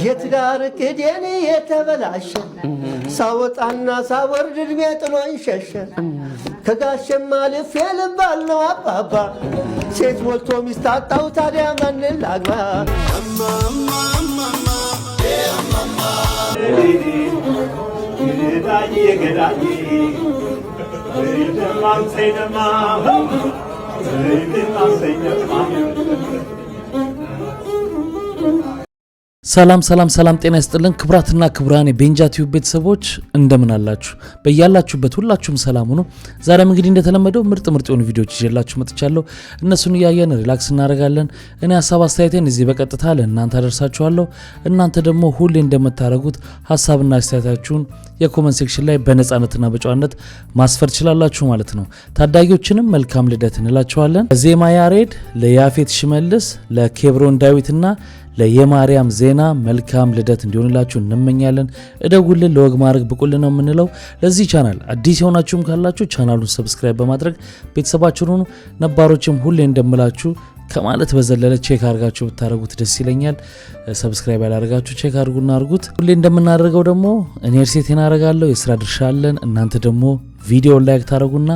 የትዳር ቅዴን የተበላሸ ሳወጣና ሳወርድ እድሜ ጥሎኝ ሸሸ ከጋሸማ ልፌ ልባል ነው አባባ ሴት ሞልቶ ሚስት አጣሁ ታዲያ ማንን ላግባ ሰላም ጤና ይስጥልን ክብራትና ክብራን የቤንጃ ቲዩብ ቤተሰቦች እንደምን አላችሁ በእያላችሁበት ሁላችሁም ሰላም ሁኑ ዛሬም እንግዲህ እንደተለመደው ምርጥ የሆኑ ቪዲዮዎች ይዤላችሁ መጥቻለሁ እነሱን ያያየን ሪላክስ እናደርጋለን እኔ ሐሳብ አስተያየቴን እዚህ በቀጥታ ለእናንተ አደርሳችኋለሁ እናንተ ደግሞ ሁሌ እንደምታደርጉት ሐሳብና አስተያየታችሁን የኮሜንት ሴክሽን ላይ በነጻነትና በጨዋነት ማስፈር ትችላላችሁ ማለት ነው ታዳጊዎችንም መልካም ልደት እንላችኋለን ዜማ ያሬድ ለያፌት ሽመልስ ለኬብሮን ዳዊትና ለየማርያም ዜና መልካም ልደት እንዲሆንላችሁ እንመኛለን እደውልን ለወግ ማድረግ ብቁልን ነው የምንለው ለዚህ ቻናል አዲስ የሆናችሁም ካላችሁ ቻናሉን ሰብስክራይብ በማድረግ ቤተሰባችሁን ሁኑ ነባሮችም ሁሌ እንደምላችሁ ከማለት በዘለለ ቼክ አድርጋችሁ ብታረጉት ደስ ይለኛል ሰብስክራይብ ያላደረጋችሁ ቼክ አድርጉና አድርጉት ሁሌ እንደምናደርገው ደግሞ እኔ እርሴቴን አደርጋለሁ የሥራ ድርሻ አለን እናንተ ደግሞ ቪዲዮ ላይክ ታደርጉና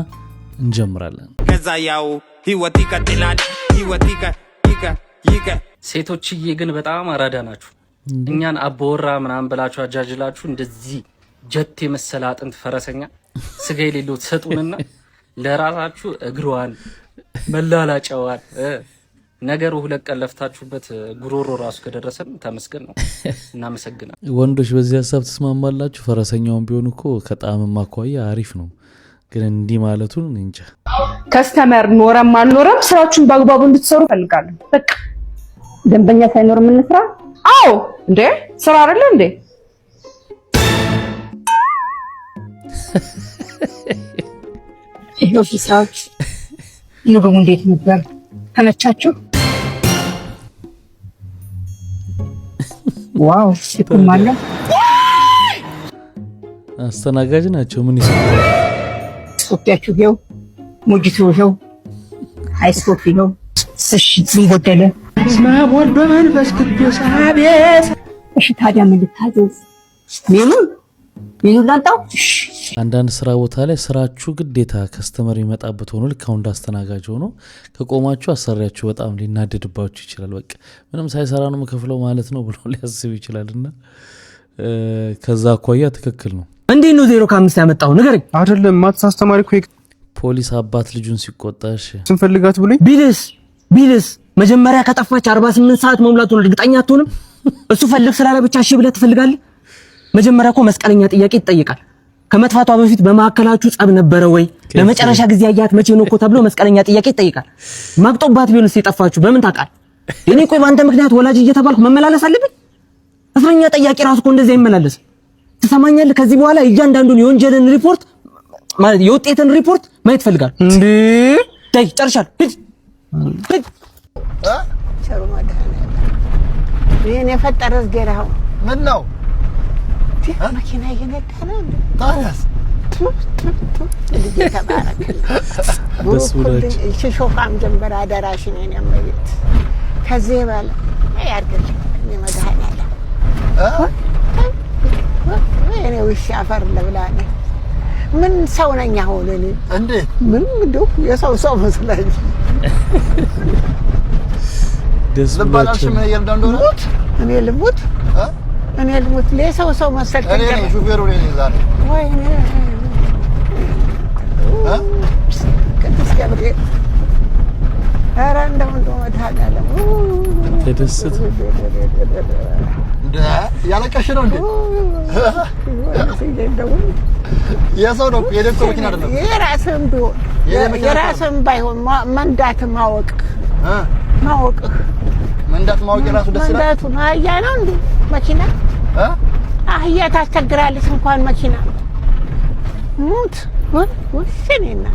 እንጀምራለን ከዛ ያው ህይወት ይቀጥላል ህይወት ይቀ ሴቶችዬ ግን በጣም አራዳ ናችሁ እኛን አቦራ ምናምን ብላችሁ አጃጅላችሁ እንደዚህ ጀት የመሰለ አጥንት ፈረሰኛ ስጋ የሌለው ተሰጡንና ለራሳችሁ እግሯን መላላጫዋን ነገሩ ሁለት ቀን ለፍታችሁበት ጉሮሮ ራሱ ከደረሰን ተመስገን ነው እናመሰግናለን ወንዶች በዚህ ሐሳብ ተስማማላችሁ ፈረሰኛውን ቢሆን እኮ ከጣዕም ማኳያ አሪፍ ነው ግን እንዲህ ማለቱን እንጃ ከስተመር ኖረም አልኖረም ስራችሁን በአግባቡ እንድትሰሩ ፈልጋለሁ በቃ ደንበኛ ሳይኖር ምን ስራ አዎ እንዴ ስራ አይደለ እንዴ ይሄው ፊሳዎች ይሁን እንዴት ነበር ተመቻችሁ ዋው ሲቁማለ አስተናጋጅ ናቸው ምን ይሰራሉ ስኮፒያችሁ ይሄው ሞጂቶ ይሄው አይስኮፒ ነው እሺ ምን ጎደለ ስማቦል በመንፈስ ቅዱስ አቤት እሺ ታዲያ ምን ልታዘዝ ሜኑ ላንጣው አንዳንድ ስራ ቦታ ላይ ስራችሁ ግዴታ ከስተመር ይመጣበት ሆኖ ልካው እንዳስተናጋጅ ሆኖ ከቆማችሁ አሰሪያችሁ በጣም ሊናደድባችሁ ይችላል በቃ ምንም ሳይሰራ ነው መከፍለው ማለት ነው ብሎ ሊያስብ ይችላልና ከዛ አኳያ ትክክል ነው እንዴ ነው 0 ከ5 ያመጣው ንገረኝ አይደለም ማትስ አስተማሪ እኮ ፖሊስ አባት ልጁን ሲቆጣሽ ስንፈልጋት ብሎኝ ቢልስ መጀመሪያ ከጠፋች 48 ሰዓት መሙላቱን እርግጠኛ አትሆንም እሱ ፈልግ ስላለ ብቻ እሺ ብለህ ትፈልጋለህ መጀመሪያ እኮ መስቀለኛ ጥያቄ ይጠይቃል ከመጥፋቷ በፊት በማከላችሁ ጸብ ነበረ ወይ ለመጨረሻ ጊዜ ያያት መቼ ነው እኮ ተብሎ መስቀለኛ ጥያቄ ይጠይቃል ማቅጦባት ቢሆንስ የጠፋችሁ በምን ታውቃል እኔ ቆይ ባንተ ምክንያት ወላጅ እየተባልኩ መመላለስ አለብኝ እስረኛ ጥያቄ ራሱ እኮ እንደዚህ አይመላለስ ትሰማኛለህ ከዚህ በኋላ እያንዳንዱን የወንጀልን ሪፖርት ማለት የውጤትን ሪፖርት ማየት ፈልጋል እንዴ ታይ ጨርሻል ሂድ ቸሩ ማዳነ ይሄን የፈጠረስ ጌራው ምን ነው መኪና እየነዳ ነው ታዲያስ ተባረክ ብሩክ ሽሾፋም ጀንበር አደራሽን እኔ ማለት ከዚህ በኋላ ያርገል እኔ መድኃኒዓለም እኔ ውሻ አፈር ለብላኔ ምን ሰው ነኝ አሁን እኔ እንዴ ምን እንደው የሰው መስለኝ ልባላሽ ምን እየርዳንዶ እኔ ልሙት ለሰው መሰል እኔ ሹፌሩ ነኝ ዛሬ ወይኔ ቅዱስ ገብርኤል ኧረ እንደው መድኃኒዓለም ተደስት እንዴ ያለቀሽ ነው እንዴ የሰው ነው የደቆ መኪና አይደለም የራስህም ባይሆን መንዳት ማወቅ መንዳት ማወቅ የራሱ ደስ ይላል መንዳቱ አህያ ነው እንዴ መኪና አህያ ታስቸግራለች እንኳን መኪና ሙት ወሽኔና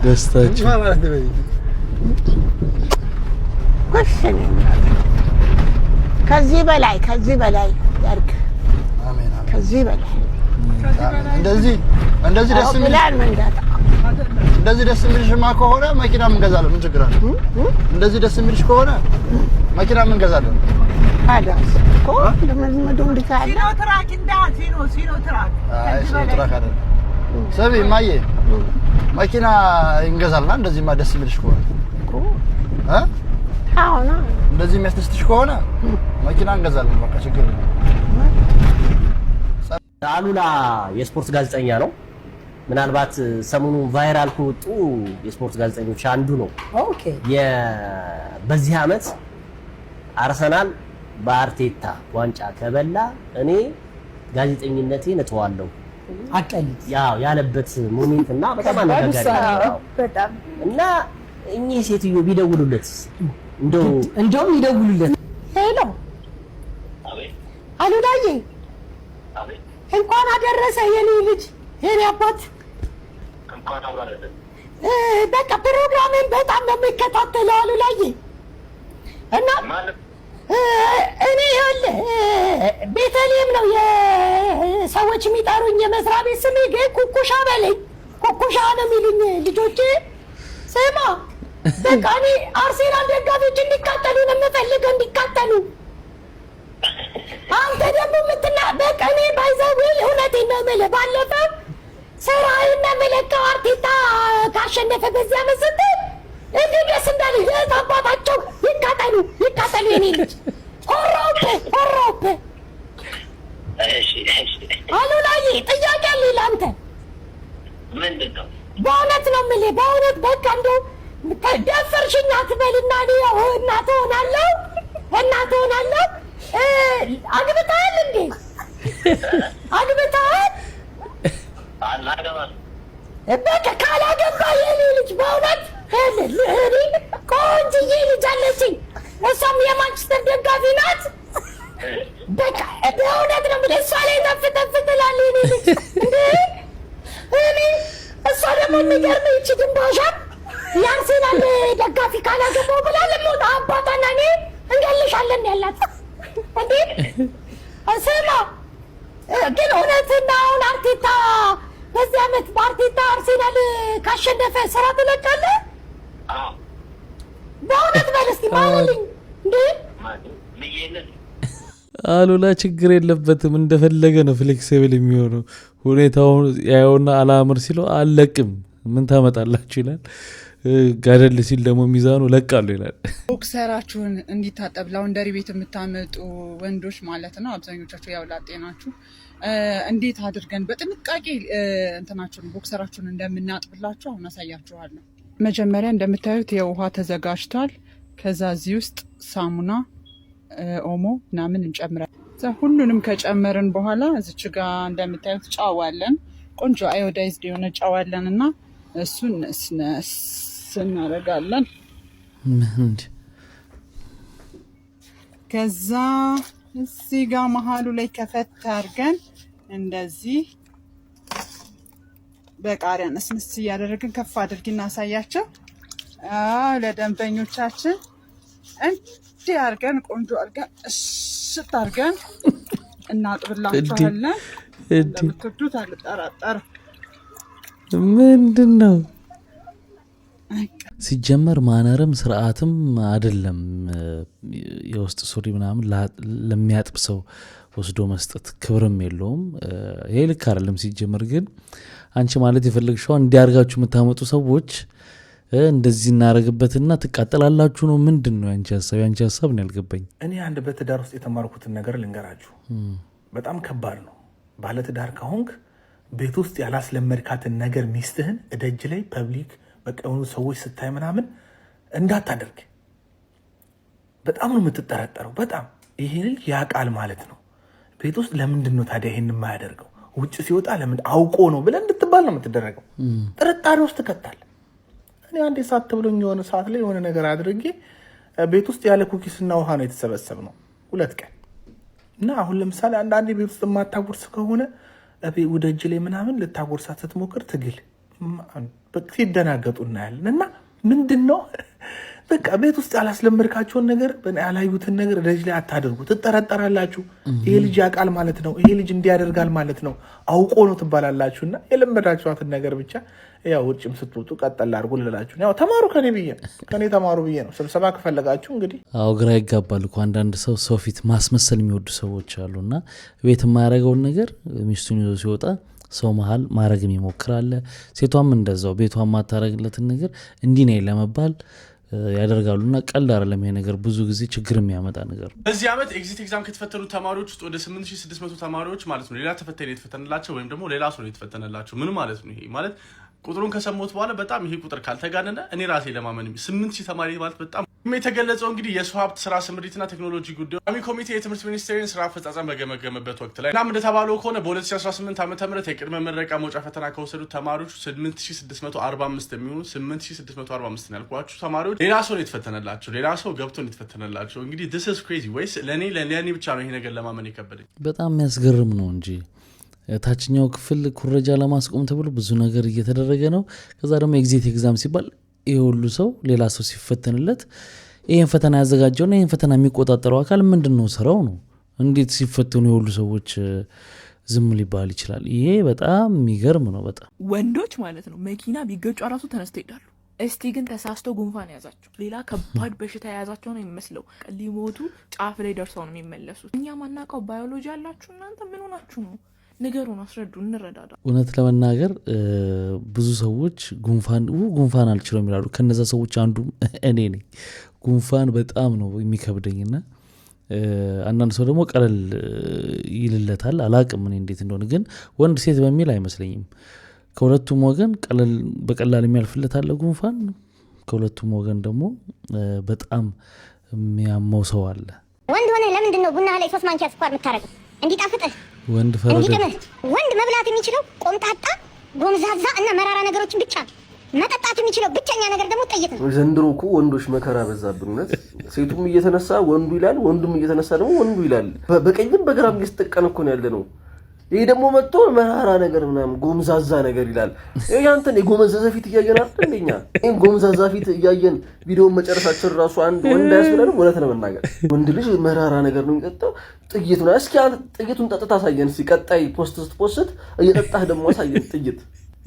ደስታችሁ ወሽኔና ከዚህ በላይ ያርክ አሜን ከዚህ በላይ እንደዚህ ደስ ይላል መንዳት እንደዚህ ደስ የሚልሽማ ከሆነ መኪናም እንገዛለን። ምን ችግር አለ? እንደዚህ ደስ የሚልሽ ከሆነ መኪናም እንገዛለን። አዳስ እኮ ለምን እንድካለ ሲኖ ትራክ እንዳል ሲኖ ትራክ ሲኖ ትራክ አይደል? ሰቢ ማየ መኪና እንገዛልና እንደዚህማ ደስ የሚልሽ ከሆነ አሁን እንደዚህ የሚያስደስትሽ ከሆነ መኪና እንገዛለን። በቃ ችግር የለም። አሉላ የስፖርት ጋዜጠኛ ነው። ምናልባት ሰሞኑን ቫይራል ከወጡ የስፖርት ጋዜጠኞች አንዱ ነው። ኦኬ በዚህ ዓመት አርሰናል በአርቴታ ዋንጫ ከበላ እኔ ጋዜጠኝነቴን እተዋለሁ አቀልት ያለበት ሞሜንት እና በጣም አነጋጋሪ ነው። በጣም እና እኚህ ሴትዮ ቢደውሉለት እንደውም ይደውሉለት። ሄሎ አሉላዬ እንኳን አደረሰ የኔ ልጅ የኔ አባት። በቃ ፕሮግራሜን በጣም ነው የሚከታተለው አሉላዬ። እና እኔ ይኸውልህ ቤተልሔም ነው የሰዎች የሚጠሩኝ የመስሪያ ቤት ስሜ፣ ግን ኩኩሻ በለኝ። ኩኩሻ ነው የሚሉኝ ልጆቼ። ስማ በቃ እኔ አርሴናል ደጋፊዎች እንዲቃጠሉ ነው የምፈልገው፣ እንዲቃጠሉ። አንተ ደግሞ በቃ እኔ ባይዘው እውነቴን ነው የምልህ፣ ባለፈው ስራዬን ነው የምለቀው አርቴታ ካሸነፈ በዚህ ዓመት ስትል እንዲህ ደስ እንዳለኝ የት አባታቸው ይቃጠሉ የኔ ልጅ። ኮራውብህ። አሉላዬ ጥያቄ አለኝ ለአንተ። ምንድን ነው? በእውነት ነው የምልህ፣ በእውነት በቃ እንደው ደፈርሽኝ አትበልና እኔ ያው እናት ሆናለሁ። አግብተሃል እንዴ? አግብተሃል? አላገባም። በቃ ካላገባ የኔ ልጅ በእውነት ቆንጅዬ ልጅ አለችኝ፣ እሷም የማንቸስተር ደጋፊ ናት። በቃ በእውነት ነው የምልህ እሷ ላይ ተፍ ትላለህ የኔ ልጅ እንዴ። እሷ ደግሞ የሚገርምህ ይቺ ድንባሻ የአርሴናል ደጋፊ ካላገባው ብላ ልሞት አባቷና እኔ እንገልሻለን ያላት እንዴ። ስማ ግን እውነትና አሁን አርቴታ በዚህ ዓመት በአርቴታ አርሴናል ካሸነፈ ስራ ትለቃለህ? በእውነት በል እስኪ ማለልኝ እንዴ። አሉላ ችግር የለበትም፣ እንደፈለገ ነው ፍሌክሲብል የሚሆነው። ሁኔታውን ያየውና አላምር ሲለው አለቅም ምን ታመጣላችሁ ይላል። ጋደል ሲል ደግሞ ሚዛኑ ለቃሉ ይላል። ቦክሰራችሁን እንዲታጠብ ላውንደሪ ቤት የምታመጡ ወንዶች ማለት ነው፣ አብዛኞቻችሁ ያው ላጤ ናችሁ። እንዴት አድርገን በጥንቃቄ እንትናችሁን ቦክሰራችሁን እንደምናጥብላችሁ አሁን አሳያችኋለሁ። መጀመሪያ እንደምታዩት የውሃ ተዘጋጅቷል። ከዛ እዚህ ውስጥ ሳሙና፣ ኦሞ ምናምን እንጨምራለን። ሁሉንም ከጨመርን በኋላ እዚች ጋር እንደምታዩት ጫዋለን፣ ቆንጆ አዮዳይዝድ የሆነ ጫዋለን እና እሱን ነስነስ እናደርጋለን። ከዛ እዚህ ጋር መሀሉ ላይ ከፈት አድርገን እንደዚህ በቃሪያ ነስንስ እያደረግን ከፍ አድርጊ እናሳያቸው ለደንበኞቻችን። እንዲህ አድርገን ቆንጆ አድርገን እሽት አድርገን እናጥብላችኋለን። እንደምትወዱት አልጠራጠርም። ምንድን ነው ሲጀመር ማነርም ስርዓትም አይደለም። የውስጥ ሱሪ ምናምን ለሚያጥብ ሰው ወስዶ መስጠት ክብርም የለውም። ይሄ ልክ አይደለም ሲጀመር። ግን አንቺ ማለት የፈለግሽው እንዲያርጋችሁ የምታመጡ ሰዎች እንደዚህ እናረግበትና ትቃጠላላችሁ ነው። ምንድን ነው ያንቺ ሀሳብ ነው ያልገባኝ። እኔ አንድ በትዳር ውስጥ የተማርኩትን ነገር ልንገራችሁ። በጣም ከባድ ነው። ባለትዳር ከሆንክ ቤት ውስጥ ያላስለመድካትን ነገር ሚስትህን እደጅ ላይ ፐብሊክ በቀኑ ሰዎች ስታይ ምናምን እንዳታደርግ። በጣም ነው የምትጠረጠረው። በጣም ይሄ ልጅ ያውቃል ማለት ነው። ቤት ውስጥ ለምንድን ነው ታዲያ ይሄን የማያደርገው? ውጭ ሲወጣ ለምን አውቆ ነው ብለን እንድትባል ነው የምትደረገው። ጥርጣሬ ውስጥ ትከታል። እኔ አንዴ ሳት ብሎኝ የሆነ ሰዓት ላይ የሆነ ነገር አድርጌ ቤት ውስጥ ያለ ኩኪስና ውሃ ነው የተሰበሰብ ነው 2 ቀን እና አሁን ለምሳሌ አንዳንዴ ቤት ውስጥ የማታጎርስ ከሆነ ወደ እጅ ላይ ምናምን ልታጎርሳት ስትሞክር ትግል ሲደናገጡ እናያለን። እና ምንድን ነው በቃ ቤት ውስጥ ያላስለመድካቸውን ነገር ያላዩትን ነገር ደጅ ላይ አታደርጉ። ትጠረጠራላችሁ። ይሄ ልጅ ያውቃል ማለት ነው፣ ይሄ ልጅ እንዲያደርጋል ማለት ነው፣ አውቆ ነው ትባላላችሁና የለመዳችኋትን ነገር ብቻ ያው ውጭም ስትወጡ ቀጠል አድርጉ ልላችሁ። ያው ተማሩ ከኔ ተማሩ ብዬ ነው። ስብሰባ ከፈለጋችሁ እንግዲህ። አዎ ግራ ይጋባል እኮ አንዳንድ ሰው ፊት ማስመሰል የሚወዱ ሰዎች አሉና ቤት የማያደርገውን ነገር ሚስቱን ይዞ ሲወጣ ሰው መሀል ማድረግም ይሞክራል። ሴቷም እንደዛው ቤቷን ማታረግለትን ነገር እንዲህ ነው ለመባል ያደርጋሉና ቀልድ አይደለም ይሄ ነገር፣ ብዙ ጊዜ ችግር የሚያመጣ ነገር ነው። በዚህ ዓመት ኤግዚት ኤግዛም ከተፈተኑ ተማሪዎች ውስጥ ወደ 8600 ተማሪዎች ማለት ነው ሌላ ተፈታኝ የተፈተነላቸው ወይም ደግሞ ሌላ ሰው የተፈተነላቸው። ምን ማለት ነው ይሄ? ማለት ቁጥሩን ከሰሙት በኋላ በጣም ይሄ ቁጥር ካልተጋነነ እኔ ራሴ ለማመን 8000 ተማሪ ማለት በጣም የተገለጸው እንግዲህ የሰው ሀብት ስራ ስምሪትና ቴክኖሎጂ ጉዳይ ቋሚ ኮሚቴ የትምህርት ሚኒስቴርን ስራ አፈጻጸም በገመገመበት ወቅት ላይ እናም እንደተባለው ከሆነ በ2018 ዓ.ም የቅድመ ምረቃ መውጫ ፈተና ከወሰዱት ተማሪዎች 8645 የሚሆኑ 8645 ያልኳችሁ ተማሪዎች ሌላ ሰው የተፈተነላቸው፣ ሌላ ሰው ገብቶ የተፈተነላቸው። እንግዲህ this is crazy ወይስ ለኔ ብቻ ነው ይሄ ነገር ለማመን የከበደኝ? በጣም የሚያስገርም ነው እንጂ ታችኛው ክፍል ኩረጃ ለማስቆም ተብሎ ብዙ ነገር እየተደረገ ነው። ከዛ ደግሞ ኤግዚት ኤግዛም ሲባል ይሄ ሁሉ ሰው ሌላ ሰው ሲፈተንለት ይሄን ፈተና ያዘጋጀውና ይሄን ፈተና የሚቆጣጠረው አካል ምንድነው ስራው ነው? እንዴት ሲፈተኑ የሁሉ ሰዎች ዝም ሊባል ይችላል? ይሄ በጣም የሚገርም ነው። በጣም ወንዶች ማለት ነው መኪና ቢገጩ ራሱ ተነስተው ይሄዳሉ። እስቲ ግን ተሳስቶ ጉንፋን ያዛቸው ሌላ ከባድ በሽታ የያዛቸው ነው የሚመስለው። ሊሞቱ ጫፍ ላይ ደርሰው ነው የሚመለሱት። እኛ ማናውቀው ባዮሎጂ ያላችሁ እናንተ ምን ሆናችሁ ነው? ነገሩን አስረዱ፣ እንረዳዳ። እውነት ለመናገር ብዙ ሰዎች ጉንፋን አልችለው ይላሉ። ከነዛ ሰዎች አንዱ እኔ ነኝ። ጉንፋን በጣም ነው የሚከብደኝና አንዳንድ ሰው ደግሞ ቀለል ይልለታል። አላቅም እኔ እንዴት እንደሆነ፣ ግን ወንድ ሴት በሚል አይመስለኝም። ከሁለቱም ወገን በቀላል የሚያልፍለት አለ ጉንፋን፣ ከሁለቱም ወገን ደግሞ በጣም የሚያመው ሰው አለ። ወንድ ሆነ ለምንድን ነው ቡና ላይ 3 ማንኪያ ስኳር የምታረገው? እንዲጣፍጥህ ወንድ ፈረደ። ወንድ መብላት የሚችለው ቆምጣጣ፣ ጎምዛዛ እና መራራ ነገሮችን ብቻ መጠጣት የሚችለው ብቸኛ ነገር ደግሞ ጥይት ነው። ዘንድሮ እኮ ወንዶች መከራ በዛብን። እውነት ሴቱም እየተነሳ ወንዱ ይላል፣ ወንዱም እየተነሳ ደግሞ ወንዱ ይላል። በቀኝም በግራም እየተጠቀነ እኮ ነው ያለ ነው። ይሄ ደግሞ መጥቶ መራራ ነገር ምናምን ጎምዛዛ ነገር ይላል። ይሄ አንተን የጎመዘዘ ፊት እያየን አይደል እንደኛ ይሄን ጎምዛዛ ፊት እያየን ቪዲዮውን መጨረሻችን ራሱ አንድ ወንድ ያስብላል። ወለት ነው መናገር ወንድ ልጅ መራራ ነገር ነው የሚጠጣው፣ ጥይት ነው። እስኪ አንተ ጥይቱን ጠጥታ አሳየን። ሲቀጣይ ፖስት እየጠጣህ ደግሞ አሳየን ጥይት።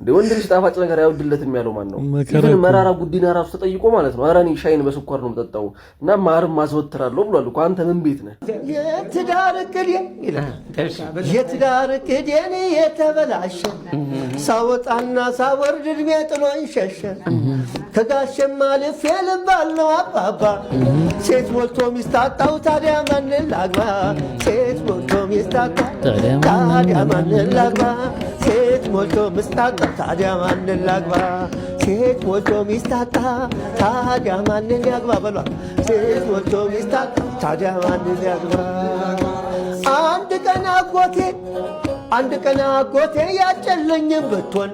ወንድ ልጅ ጣፋጭ ነገር አይወድለትም ያለው ማን ነው? ይሄን መራራ ጉዲና ራሱ ተጠይቆ ማለት ነው። አራኒ ሻይን በስኳር ነው የምጠጣው እና ማርም ማዘወትራለሁ ብሏል እኮ። አንተ ምን ቤት ነህ? የትዳር ዕቅዴን የተበላሸ ሳወጣና ሳወርድ እድሜ ጥሎኝ ሸሸ። ከጋሸማ ልፌ ልባል ነው አባባ ሴት ሞልቶ ሚስታጣው ታዲያ ማንን ላግባ? ሴት ሞልቶ ሚስታጣው ታዲያ ማንን ላግባ? ሴት ሞልቶ ሚስታጣ ታዲያ ማንን ላግባ? ሴት ሞልቶ ሚስታጣ ታዲያ ማንን ያግባ? በሏ ሴት ሞልቶ ሚስታጣ ታዲያ ማንን ያግባ? አንድ ቀን አጎቴ ያጨለኝም ብትሆን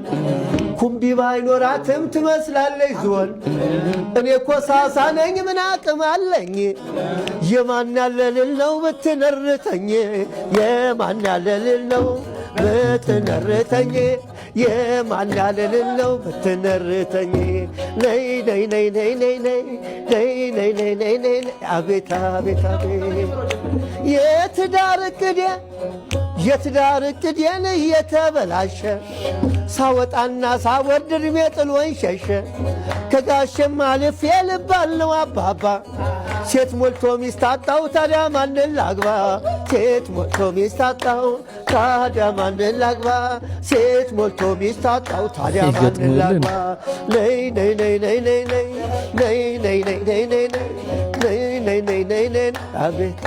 ኩምቢ ባይኖራትም ትመስላለች ዝሆን። እኔ ኮሳሳ ነኝ ምን አቅም አለኝ? የማን ያለልል ነው ብትነርተኝ? የማን ያለልል ነው ብትነርተኝ? የማን ያለልል ነው ብትነርተኝ? ነይ ነይ ነይ ነይ ነይ ነይ ነይ ነይ ነይ ነይ ነይ አቤት አቤት አቤት የትዳር ዕቅዴን እየተበላሸ ሳወጣና ሳወርድ እድሜ ጥሎኝ ሸሸ። ከጋሸማ ልፌ ልባል ነው አባባ ሴት ሞልቶ ሚስታጣው ታዲያ ማንን ላግባ? ሴት ሞልቶ ሚስታጣው ታዲያ ማንን ላግባ? ሴት ሞልቶ ሚስታጣው ታዲያ ማንን ላግባ? ነይ ነይ ነይ ነይ ነይ ነይ ነይ ነይ ነይ ነይ ነይ ነይ ነይ ነይ ነይ ነይ አቤት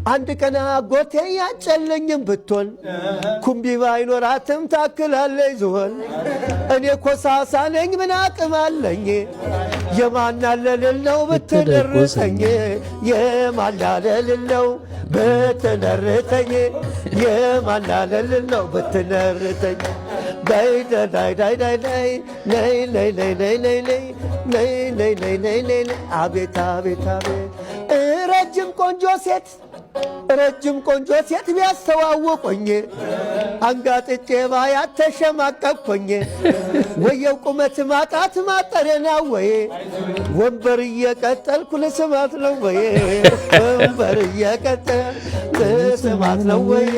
አንድ ቀን አጎቴ ያጨለኝም ብትሆን ኩምቢ ባይኖራትም ታክላለች ዝሆን። እኔ ኮሳሳ ነኝ ምን አቅም አለኝ? የማን ያለልል ነው ብትነርተኝ? የማን ያለልል ነው ብትነርተኝ? የማን ያለልል ነው ብትነርተኝ? ዳይ ዳይ ዳይ ዳይ ዳይ ነይ ነይ ነይ ነይ ነይ ነይ ነይ ነይ ነይ ነይ ነይ አቤት አቤት አቤት ረጅም ቆንጆ ሴት ረጅም ቆንጆ ሴት ቢያስተዋውቁኝ አንጋጥጬ ባያት ተሸማቀቅኩኝ። ወየው ቁመት ማጣት ማጠሬና ወይ ወንበር እየቀጠልኩ ልስማት ነው ወይ ወንበር እየቀጠልኩ ልስማት ነው ወይ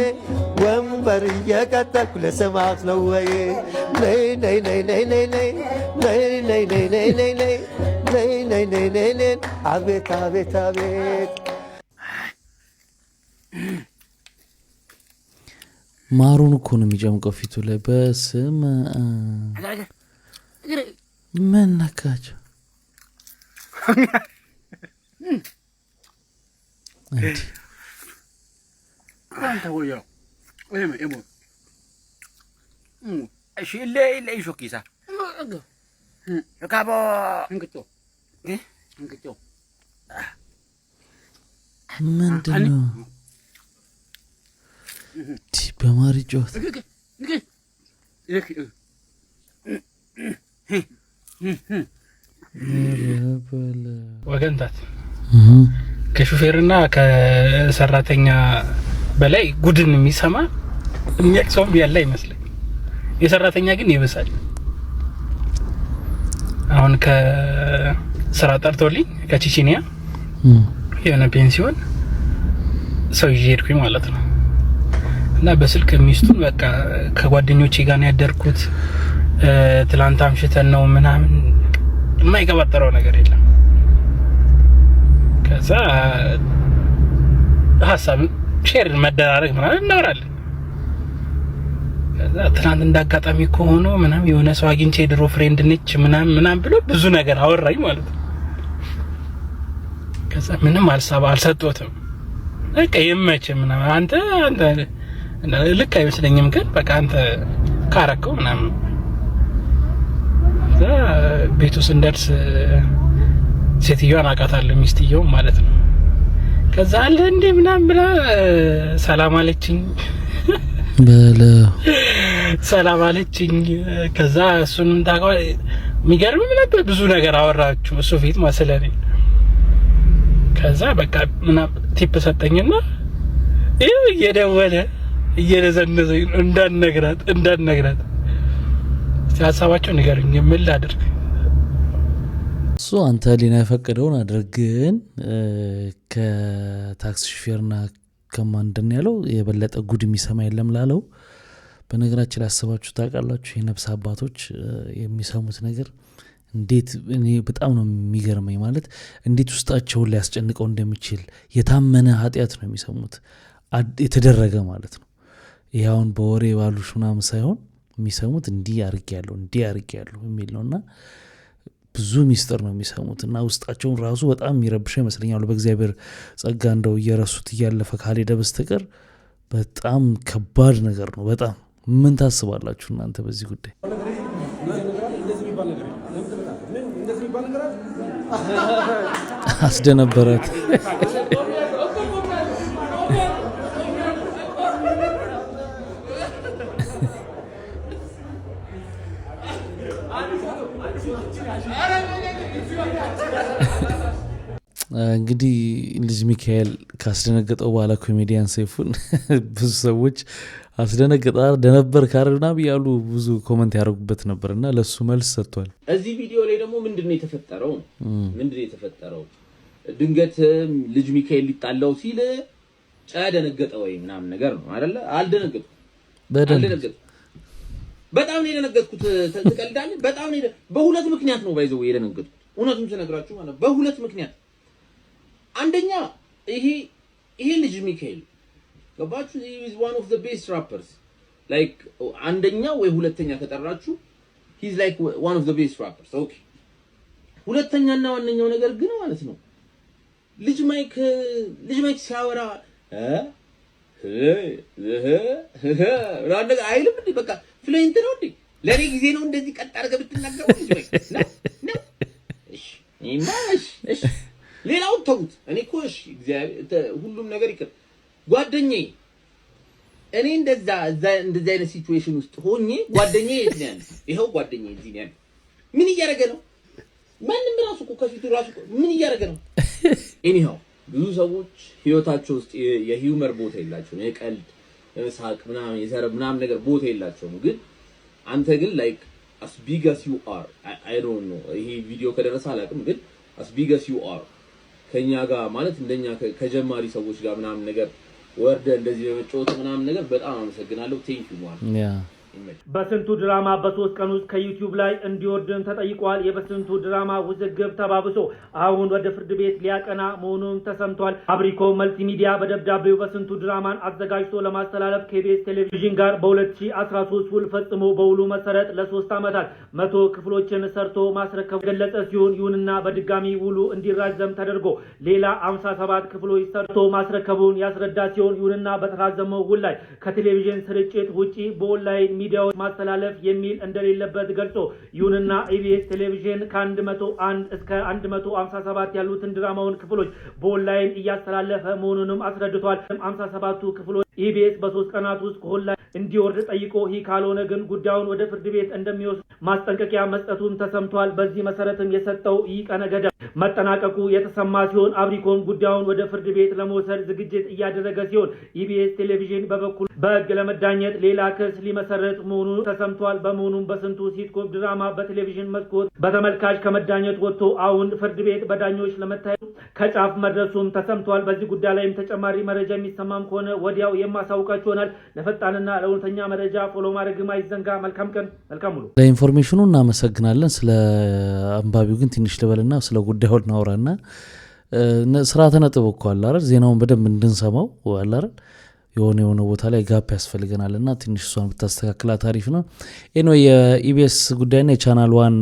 ወንበር እየቀጠልኩ ልስማት ነው ወይ ነይ ነይ ነይ ነይ ነይ ነይ ነይ ነይ ነይ ነይ ነይ ነይ ነይ ነይ ነይ ነይ ነይ አቤት አቤት አቤት ማሩን እኮ ነው የሚጨምቀው ፊቱ ላይ። በስመ አብ ምን ነካቸው? አንተ ወያው እሞ እሺ ለይ ሾኪሳ ካቦ እንግቶ ምንድነው? በማሪ ጮት ወገንታት ከሹፌርና ከሰራተኛ በላይ ጉድን የሚሰማ የሚያቅሰውም ያለ አይመስልም። የሰራተኛ ግን ይበሳል። አሁን ከስራ ጠርቶልኝ ከቺቺኒያ የሆነ ፔንሲዮን ሰው ይዤ ሄድኩኝ ማለት ነው። እና በስልክ ሚስቱን በቃ ከጓደኞቼ ጋር ነው ያደርኩት፣ ትላንት አምሽተን ነው ምናምን የማይቀባጠረው ነገር የለም። ከዛ ሀሳብ ሼር መደራረግ ምናምን እናወራለን። ከዛ ትናንት እንዳጋጣሚ ከሆነ ምናምን የሆነ ሰው አግኝቼ ድሮ ፍሬንድ ነች ምናምን ብሎ ብዙ ነገር አወራኝ ማለት ነው። ከዛ ምንም አልሰጠሁትም። በቃ ይመችህ ምናምን አንተ ልክ አይመስለኝም ግን በቃ አንተ ካረከው ምናምን። ከዛ ቤቱ ስንደርስ ሴትዮዋን አውቃታለሁ፣ ሚስትየው ማለት ነው። ከዛ አለ እንዴ ምናምን ብላ ሰላም አለችኝ ሰላም አለችኝ። ከዛ እሱንም ታውቀው የሚገርም ነበር፣ ብዙ ነገር አወራችሁ እሱ ፊት ማሰለኝ። ከዛ በቃ ምናምን ቲፕ ሰጠኝና ይሄ እየደወለ እየነዘነዘኝ እንዳንነግራት ሀሳባቸው ንገሩኝ ምን ላድርግ? እሱ አንተ ሊና የፈቀደውን አድርግን ከታክሲ ሹፌርና ከማንደን ያለው የበለጠ ጉድ የሚሰማ የለም ላለው። በነገራችን ላይ አስባችሁ ታውቃላችሁ? የነፍስ አባቶች የሚሰሙት ነገር እንዴት እኔ በጣም ነው የሚገርመኝ። ማለት እንዴት ውስጣቸውን ሊያስጨንቀው እንደሚችል የታመነ ኃጢአት ነው የሚሰሙት፣ የተደረገ ማለት ነው። ይኸውን በወሬ ባሉሽ ምናምን ሳይሆን የሚሰሙት እንዲህ አርጌያለሁ የሚል ነውና ብዙ ሚስጥር ነው የሚሰሙት እና ውስጣቸውን ራሱ በጣም የሚረብሸው ይመስለኛል። በእግዚአብሔር ጸጋ እንደው እየረሱት እያለፈ ካልሄደ በስተቀር በጣም ከባድ ነገር ነው። በጣም ምን ታስባላችሁ እናንተ በዚህ ጉዳይ? አስደነበራት እንግዲህ ልጅ ሚካኤል ካስደነገጠው በኋላ ኮሜዲያን ሰይፉን ብዙ ሰዎች አስደነገጣ ደነበር ካርና ቢያሉ ብዙ ኮሜንት ያደርጉበት ነበርና ለሱ መልስ ሰጥቷል። እዚህ ቪዲዮ ላይ ደግሞ ምንድነው የተፈጠረው? ድንገት ልጅ ሚካኤል ሊጣላው ሲል ደነገጠ ወይ ምናምን ነገር ነው አይደለ? አልደነገጥኩም። በጣም ነው የደነገጥኩት። ተቀልዳለህ። በጣም ነው በሁለት ምክንያት ነው ባይዘው የደነገጥኩት። እውነቱን ተነግራችሁ ማለት በሁለት ምክንያት። አንደኛ ይሄ ልጅ ሚካኤል ገባችሁ? he is one of the best rappers like አንደኛ ወይ ሁለተኛ ከጠራችሁ he's like one of the best rappers okay። ሁለተኛና ዋነኛው ነገር ግን ማለት ነው ልጅ ማይክ ሲያወራ ራንደ አይልም እንዴ? በቃ ፍሉዌንት ነው እንዴ? ለኔ ጊዜ ነው እንደዚህ ቀጥ አድርገህ ብትናገረው ልጅ ማይክ ነው። እሺ ሌላው ተውት። እኔ እኮ እሺ እግዚአብሔር ሁሉም ነገር ይቅር። ጓደኛዬ እኔ እንደዚህ አይነት ሲቹዌሽን ውስጥ ሆኜ ጓደኛዬ የት ነው ያለው? ይሄው ጓደኛዬ እዚህ ነው ያለው። ምን እያደረገ ነው? ማንም ራሱ እኮ ከፊቱ ራሱ ምን እያደረገ ነው? anyhow ብዙ ሰዎች ህይወታቸው ውስጥ የሂውመር ቦታ የላቸውም፣ የቀልድ ሳቅ ምናምን የሰረብ ምናምን ነገር ቦታ የላቸውም። ግን አንተ ግን ላይክ as big as you are I don't know ይሄ ቪዲዮ ከደረሰ አላውቅም፣ ግን as big as you are ከኛ ጋር ማለት እንደኛ ከጀማሪ ሰዎች ጋር ምናምን ነገር ወርደ እንደዚህ በመጫወት ምናምን ነገር በጣም አመሰግናለሁ። ቴንክ ዩ ማለት በስንቱ ድራማ በ3 ቀን ውስጥ ከዩቲዩብ ላይ እንዲወርድን ተጠይቋል። የበስንቱ ድራማ ውዝግብ ተባብሶ አሁን ወደ ፍርድ ቤት ሊያቀና መሆኑን ተሰምቷል። አብሪኮ መልቲሚዲያ በደብዳቤው በስንቱ ድራማን አዘጋጅቶ ለማስተላለፍ ከኢቢኤስ ቴሌቪዥን ጋር በ2013 ውል ፈጽሞ በውሉ መሰረት ለ3 ዓመታት 100 ክፍሎችን ሰርቶ ማስረከቡ ገለጸ ሲሆን ይሁንና በድጋሚ ውሉ እንዲራዘም ተደርጎ ሌላ 57 ክፍሎች ሰርቶ ማስረከቡን ያስረዳ ሲሆን ይሁንና በተራዘመው ውል ላይ ከቴሌቪዥን ስርጭት ውጪ በኦንላይን ሚዲያዎች ማስተላለፍ የሚል እንደሌለበት ገልጾ ይሁንና ኢቢኤስ ቴሌቪዥን ከ101 እስከ 157 ያሉትን ድራማውን ክፍሎች በኦንላይን እያስተላለፈ መሆኑንም አስረድቷል። 57ቱ ክፍሎች ኢቢኤስ በ3 ቀናት ውስጥ ከኦንላይን እንዲወርድ ጠይቆ ይህ ካልሆነ ግን ጉዳዩን ወደ ፍርድ ቤት እንደሚወስድ ማስጠንቀቂያ መስጠቱን ተሰምቷል። በዚህ መሰረትም የሰጠው ይህ ቀነ ገደብ መጠናቀቁ የተሰማ ሲሆን አብሪኮም ጉዳዩን ወደ ፍርድ ቤት ለመውሰድ ዝግጅት እያደረገ ሲሆን ኢቢኤስ ቴሌቪዥን በበኩሉ በሕግ ለመዳኘት ሌላ ክስ ሊመሰረት መሆኑ ተሰምቷል። በመሆኑም በስንቱ ሲትኮም ድራማ በቴሌቪዥን መስኮት በተመልካች ከመዳኘት ወጥቶ አሁን ፍርድ ቤት በዳኞች ለመታየት ከጫፍ መድረሱም ተሰምቷል። በዚህ ጉዳይ ላይም ተጨማሪ መረጃ የሚሰማም ከሆነ ወዲያው የማሳውቃችሁ ይሆናል። ለፈጣንና ለእውነተኛ መረጃ ፎሎ ማድረግም አይዘንጋ። መልካም ቀን፣ መልካም ሙሉ። ለኢንፎርሜሽኑ እናመሰግናለን። ስለ አንባቢው ግን ትንሽ ልበልና ስለ ጉዳዩ እናውራና ስርዓተ ነጥብ እኮ አለ አይደል? ዜናውን በደንብ እንድንሰማው አለ አይደል? የሆነ ቦታ ላይ ጋፕ ያስፈልገናልና ትንሽ እሷን ብታስተካክላት አሪፍ ነው። የኢቢኤስ ጉዳይና የቻናል ዋን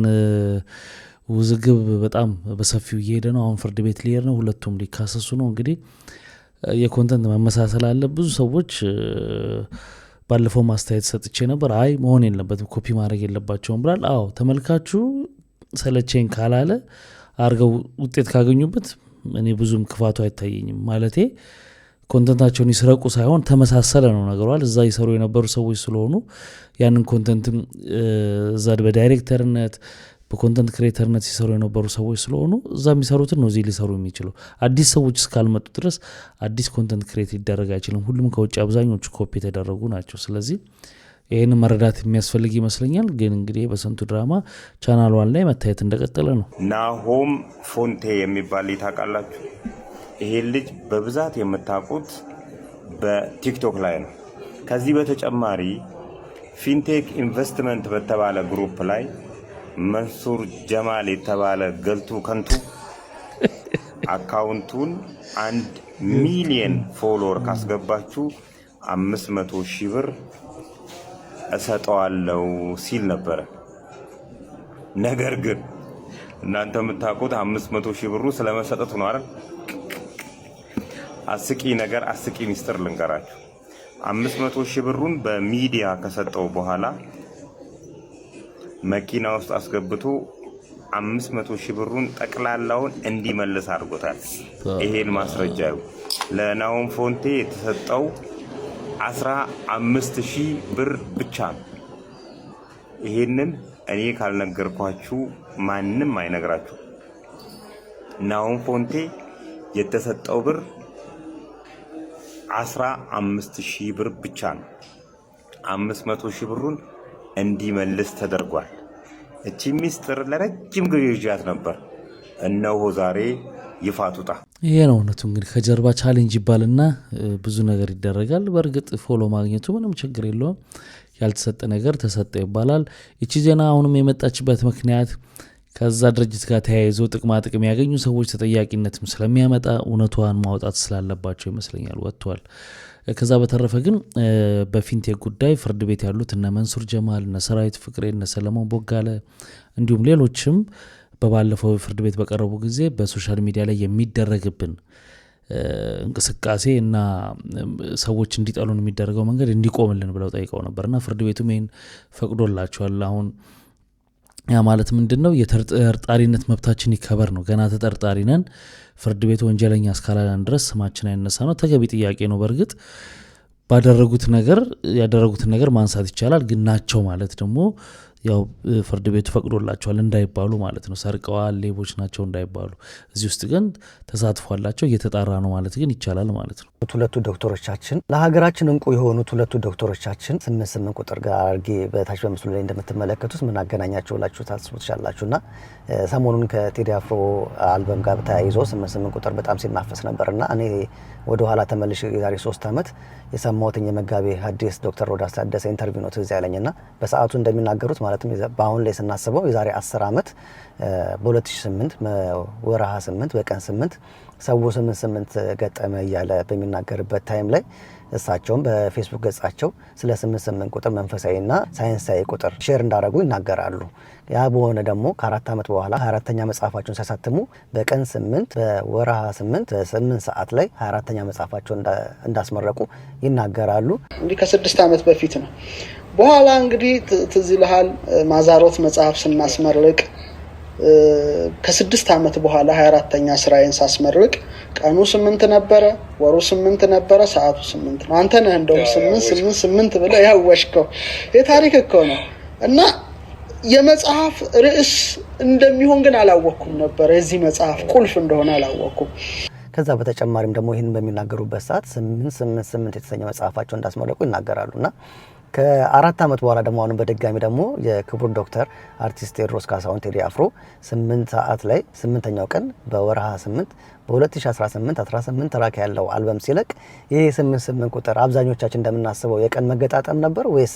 ውዝግብ በጣም በሰፊው እየሄደ ነው። አሁን ፍርድ ቤት ሊሄድ ነው። ሁለቱም ሊካሰሱ ነው። እንግዲህ የኮንተንት መመሳሰል አለ። ብዙ ሰዎች ባለፈው ማስተያየት ሰጥቼ ነበር። አይ መሆን የለበትም ኮፒ ማድረግ የለባቸውም ብላል። አዎ ተመልካቹ ሰለቼን ካላለ አርገው ውጤት ካገኙበት እኔ ብዙም ክፋቱ አይታየኝም። ማለቴ ኮንተንታቸውን ይስረቁ ሳይሆን ተመሳሰለ ነው ነገሯል። እዛ ይሰሩ የነበሩ ሰዎች ስለሆኑ ያንን ኮንተንት እዛ በዳይሬክተርነት በኮንተንት ክሬተርነት ሲሰሩ የነበሩ ሰዎች ስለሆኑ እዛ የሚሰሩትን ነው እዚህ ሊሰሩ የሚችለው። አዲስ ሰዎች እስካልመጡ ድረስ አዲስ ኮንተንት ክሬት ሊደረግ አይችልም። ሁሉም ከውጭ አብዛኞቹ ኮፒ የተደረጉ ናቸው። ስለዚህ ይህን መረዳት የሚያስፈልግ ይመስለኛል። ግን እንግዲህ በስንቱ ድራማ ቻናል ዋን ላይ መታየት እንደቀጠለ ነው። ናሆም ፎንቴ የሚባል ልጅ ታውቃላችሁ? ይሄን ልጅ በብዛት የምታውቁት በቲክቶክ ላይ ነው። ከዚህ በተጨማሪ ፊንቴክ ኢንቨስትመንት በተባለ ግሩፕ ላይ መንሱር ጀማል የተባለ ገልቱ ከንቱ አካውንቱን 1 ሚሊየን ፎሎወር ካስገባችሁ 500,000 ብር እሰጠዋለሁ ሲል ነበረ። ነገር ግን እናንተ የምታውቁት 500,000 ብሩ ስለመሰጠቱ ነው አይደል? አስቂ ነገር አስቂ ሚስጥር ልንገራችሁ። 500,000 ብሩን በሚዲያ ከሰጠው በኋላ መኪና ውስጥ አስገብቶ 500,000 ብሩን ጠቅላላውን እንዲመልስ አድርጎታል። ይሄን ማስረጃው ለናሆም ፎንቴ የተሰጠው 15,000 ብር ብቻ ነው። ይሄንን እኔ ካልነገርኳችሁ ማንም አይነግራችሁ። ናሆም ፎንቴ የተሰጠው ብር 15,000 ብር ብቻ ነው። 500,000 ብሩን እንዲመልስ ተደርጓል። እቺ ሚስጥር ለረጅም ጊዜ ይዣት ነበር። እነሆ ዛሬ ይፋ ትውጣ። ይሄ ነው እውነቱ። እንግዲህ ከጀርባ ቻሌንጅ ይባልና ብዙ ነገር ይደረጋል። በእርግጥ ፎሎ ማግኘቱ ምንም ችግር የለውም። ያልተሰጠ ነገር ተሰጠ ይባላል። እቺ ዜና አሁንም የመጣችበት ምክንያት ከዛ ድርጅት ጋር ተያይዞ ጥቅማ ጥቅም ያገኙ ሰዎች ተጠያቂነትም ስለሚያመጣ እውነቷን ማውጣት ስላለባቸው ይመስለኛል ወጥቷል። ከዛ በተረፈ ግን በፊንቴክ ጉዳይ ፍርድ ቤት ያሉት እነ መንሱር ጀማል፣ እነ ሰራዊት ፍቅሬ፣ እነ ሰለሞን ቦጋለ እንዲሁም ሌሎችም በባለፈው ፍርድ ቤት በቀረቡ ጊዜ በሶሻል ሚዲያ ላይ የሚደረግብን እንቅስቃሴ እና ሰዎች እንዲጠሉን የሚደረገው መንገድ እንዲቆምልን ብለው ጠይቀው ነበርና ፍርድ ቤቱም ይህን ፈቅዶላቸዋል። አሁን ያ ማለት ምንድን ነው? የተጠርጣሪነት መብታችን ይከበር ነው። ገና ተጠርጣሪ ነን። ፍርድ ቤት ወንጀለኛ እስካላለን ድረስ ስማችን አይነሳ ነው። ተገቢ ጥያቄ ነው። በእርግጥ ያደረጉትን ነገር ማንሳት ይቻላል። ግን ናቸው ማለት ደግሞ ያው ፍርድ ቤቱ ፈቅዶላቸዋል እንዳይባሉ ማለት ነው። ሰርቀዋል፣ ሌቦች ናቸው እንዳይባሉ። እዚህ ውስጥ ግን ተሳትፏላቸው እየተጣራ ነው ማለት ግን ይቻላል ማለት ነው። ሁለቱ ዶክተሮቻችን ለሀገራችን እንቁ የሆኑት ሁለቱ ዶክተሮቻችን 88 ቁጥር ጋር አርጌ በታች በምስሉ ላይ እንደምትመለከቱት ምን አገናኛቸው ላችሁ ታስቡታላችሁና ሰሞኑን ከቴዲ አፍሮ አልበም ጋር ተያይዞ 88 ቁጥር በጣም ሲናፈስ ነበርና እኔ ወደ ኋላ ተመልሼ የዛሬ 3 ዓመት የሰማሁት የመጋቤ ሐዲስ ዶክተር ሮዳስ ታደሰ ኢንተርቪው ነው ትዝ ያለኝና በሰዓቱ እንደሚናገሩት ማለትም በአሁን ላይ ስናስበው የዛሬ 10 ዓመት በ2008 ወርሃ 8 በቀን 8 ሰው 88 ገጠመ እያለ በሚናገርበት ታይም ላይ እሳቸውም በፌስቡክ ገጻቸው ስለ 88 ቁጥር መንፈሳዊና ሳይንሳዊ ቁጥር ሼር እንዳደረጉ ይናገራሉ። ያ በሆነ ደግሞ ከ4 ዓመት በኋላ 24ኛ መጽሐፋቸውን ሲያሳትሙ በቀን 8 በወርሃ 8 በ8 ሰዓት ላይ 24ኛ መጽሐፋቸውን እንዳስመረቁ ይናገራሉ። እንግዲህ ከ6 ዓመት በፊት ነው። በኋላ እንግዲህ ትዝ ይልሃል ማዛሮት መጽሐፍ ስናስመርቅ ከ6 ዓመት በኋላ 24ኛ ስራዬን ሳስመርቅ ቀኑ 8 ነበረ፣ ወሩ 8 ነበረ፣ ሰዓቱ 8 ነው። አንተ ነህ እንደው 8 ብለህ ያወሽከው የታሪክ እኮ ነው። እና የመጽሐፍ ርዕስ እንደሚሆን ግን አላወቅኩም ነበር። የዚህ መጽሐፍ ቁልፍ እንደሆነ አላወቅኩም። ከዛ በተጨማሪም ደግሞ ይህን በሚናገሩበት ሰዓት 888 የተሰኘ መጽሐፋቸው እንዳስመረቁ ይናገራሉና ከ4 ዓመት በኋላ ደግሞ አሁን በድጋሚ ደግሞ የክቡር ዶክተር አርቲስት ቴዎድሮስ ካሳሁን ቴዲ አፍሮ 8 ሰዓት ላይ 8ኛው ቀን በወርሃ 8 በ2018 18 ትራክ ያለው አልበም ሲለቅ ይሄ 88 ቁጥር አብዛኞቻችን እንደምናስበው የቀን መገጣጠም ነበር ወይስ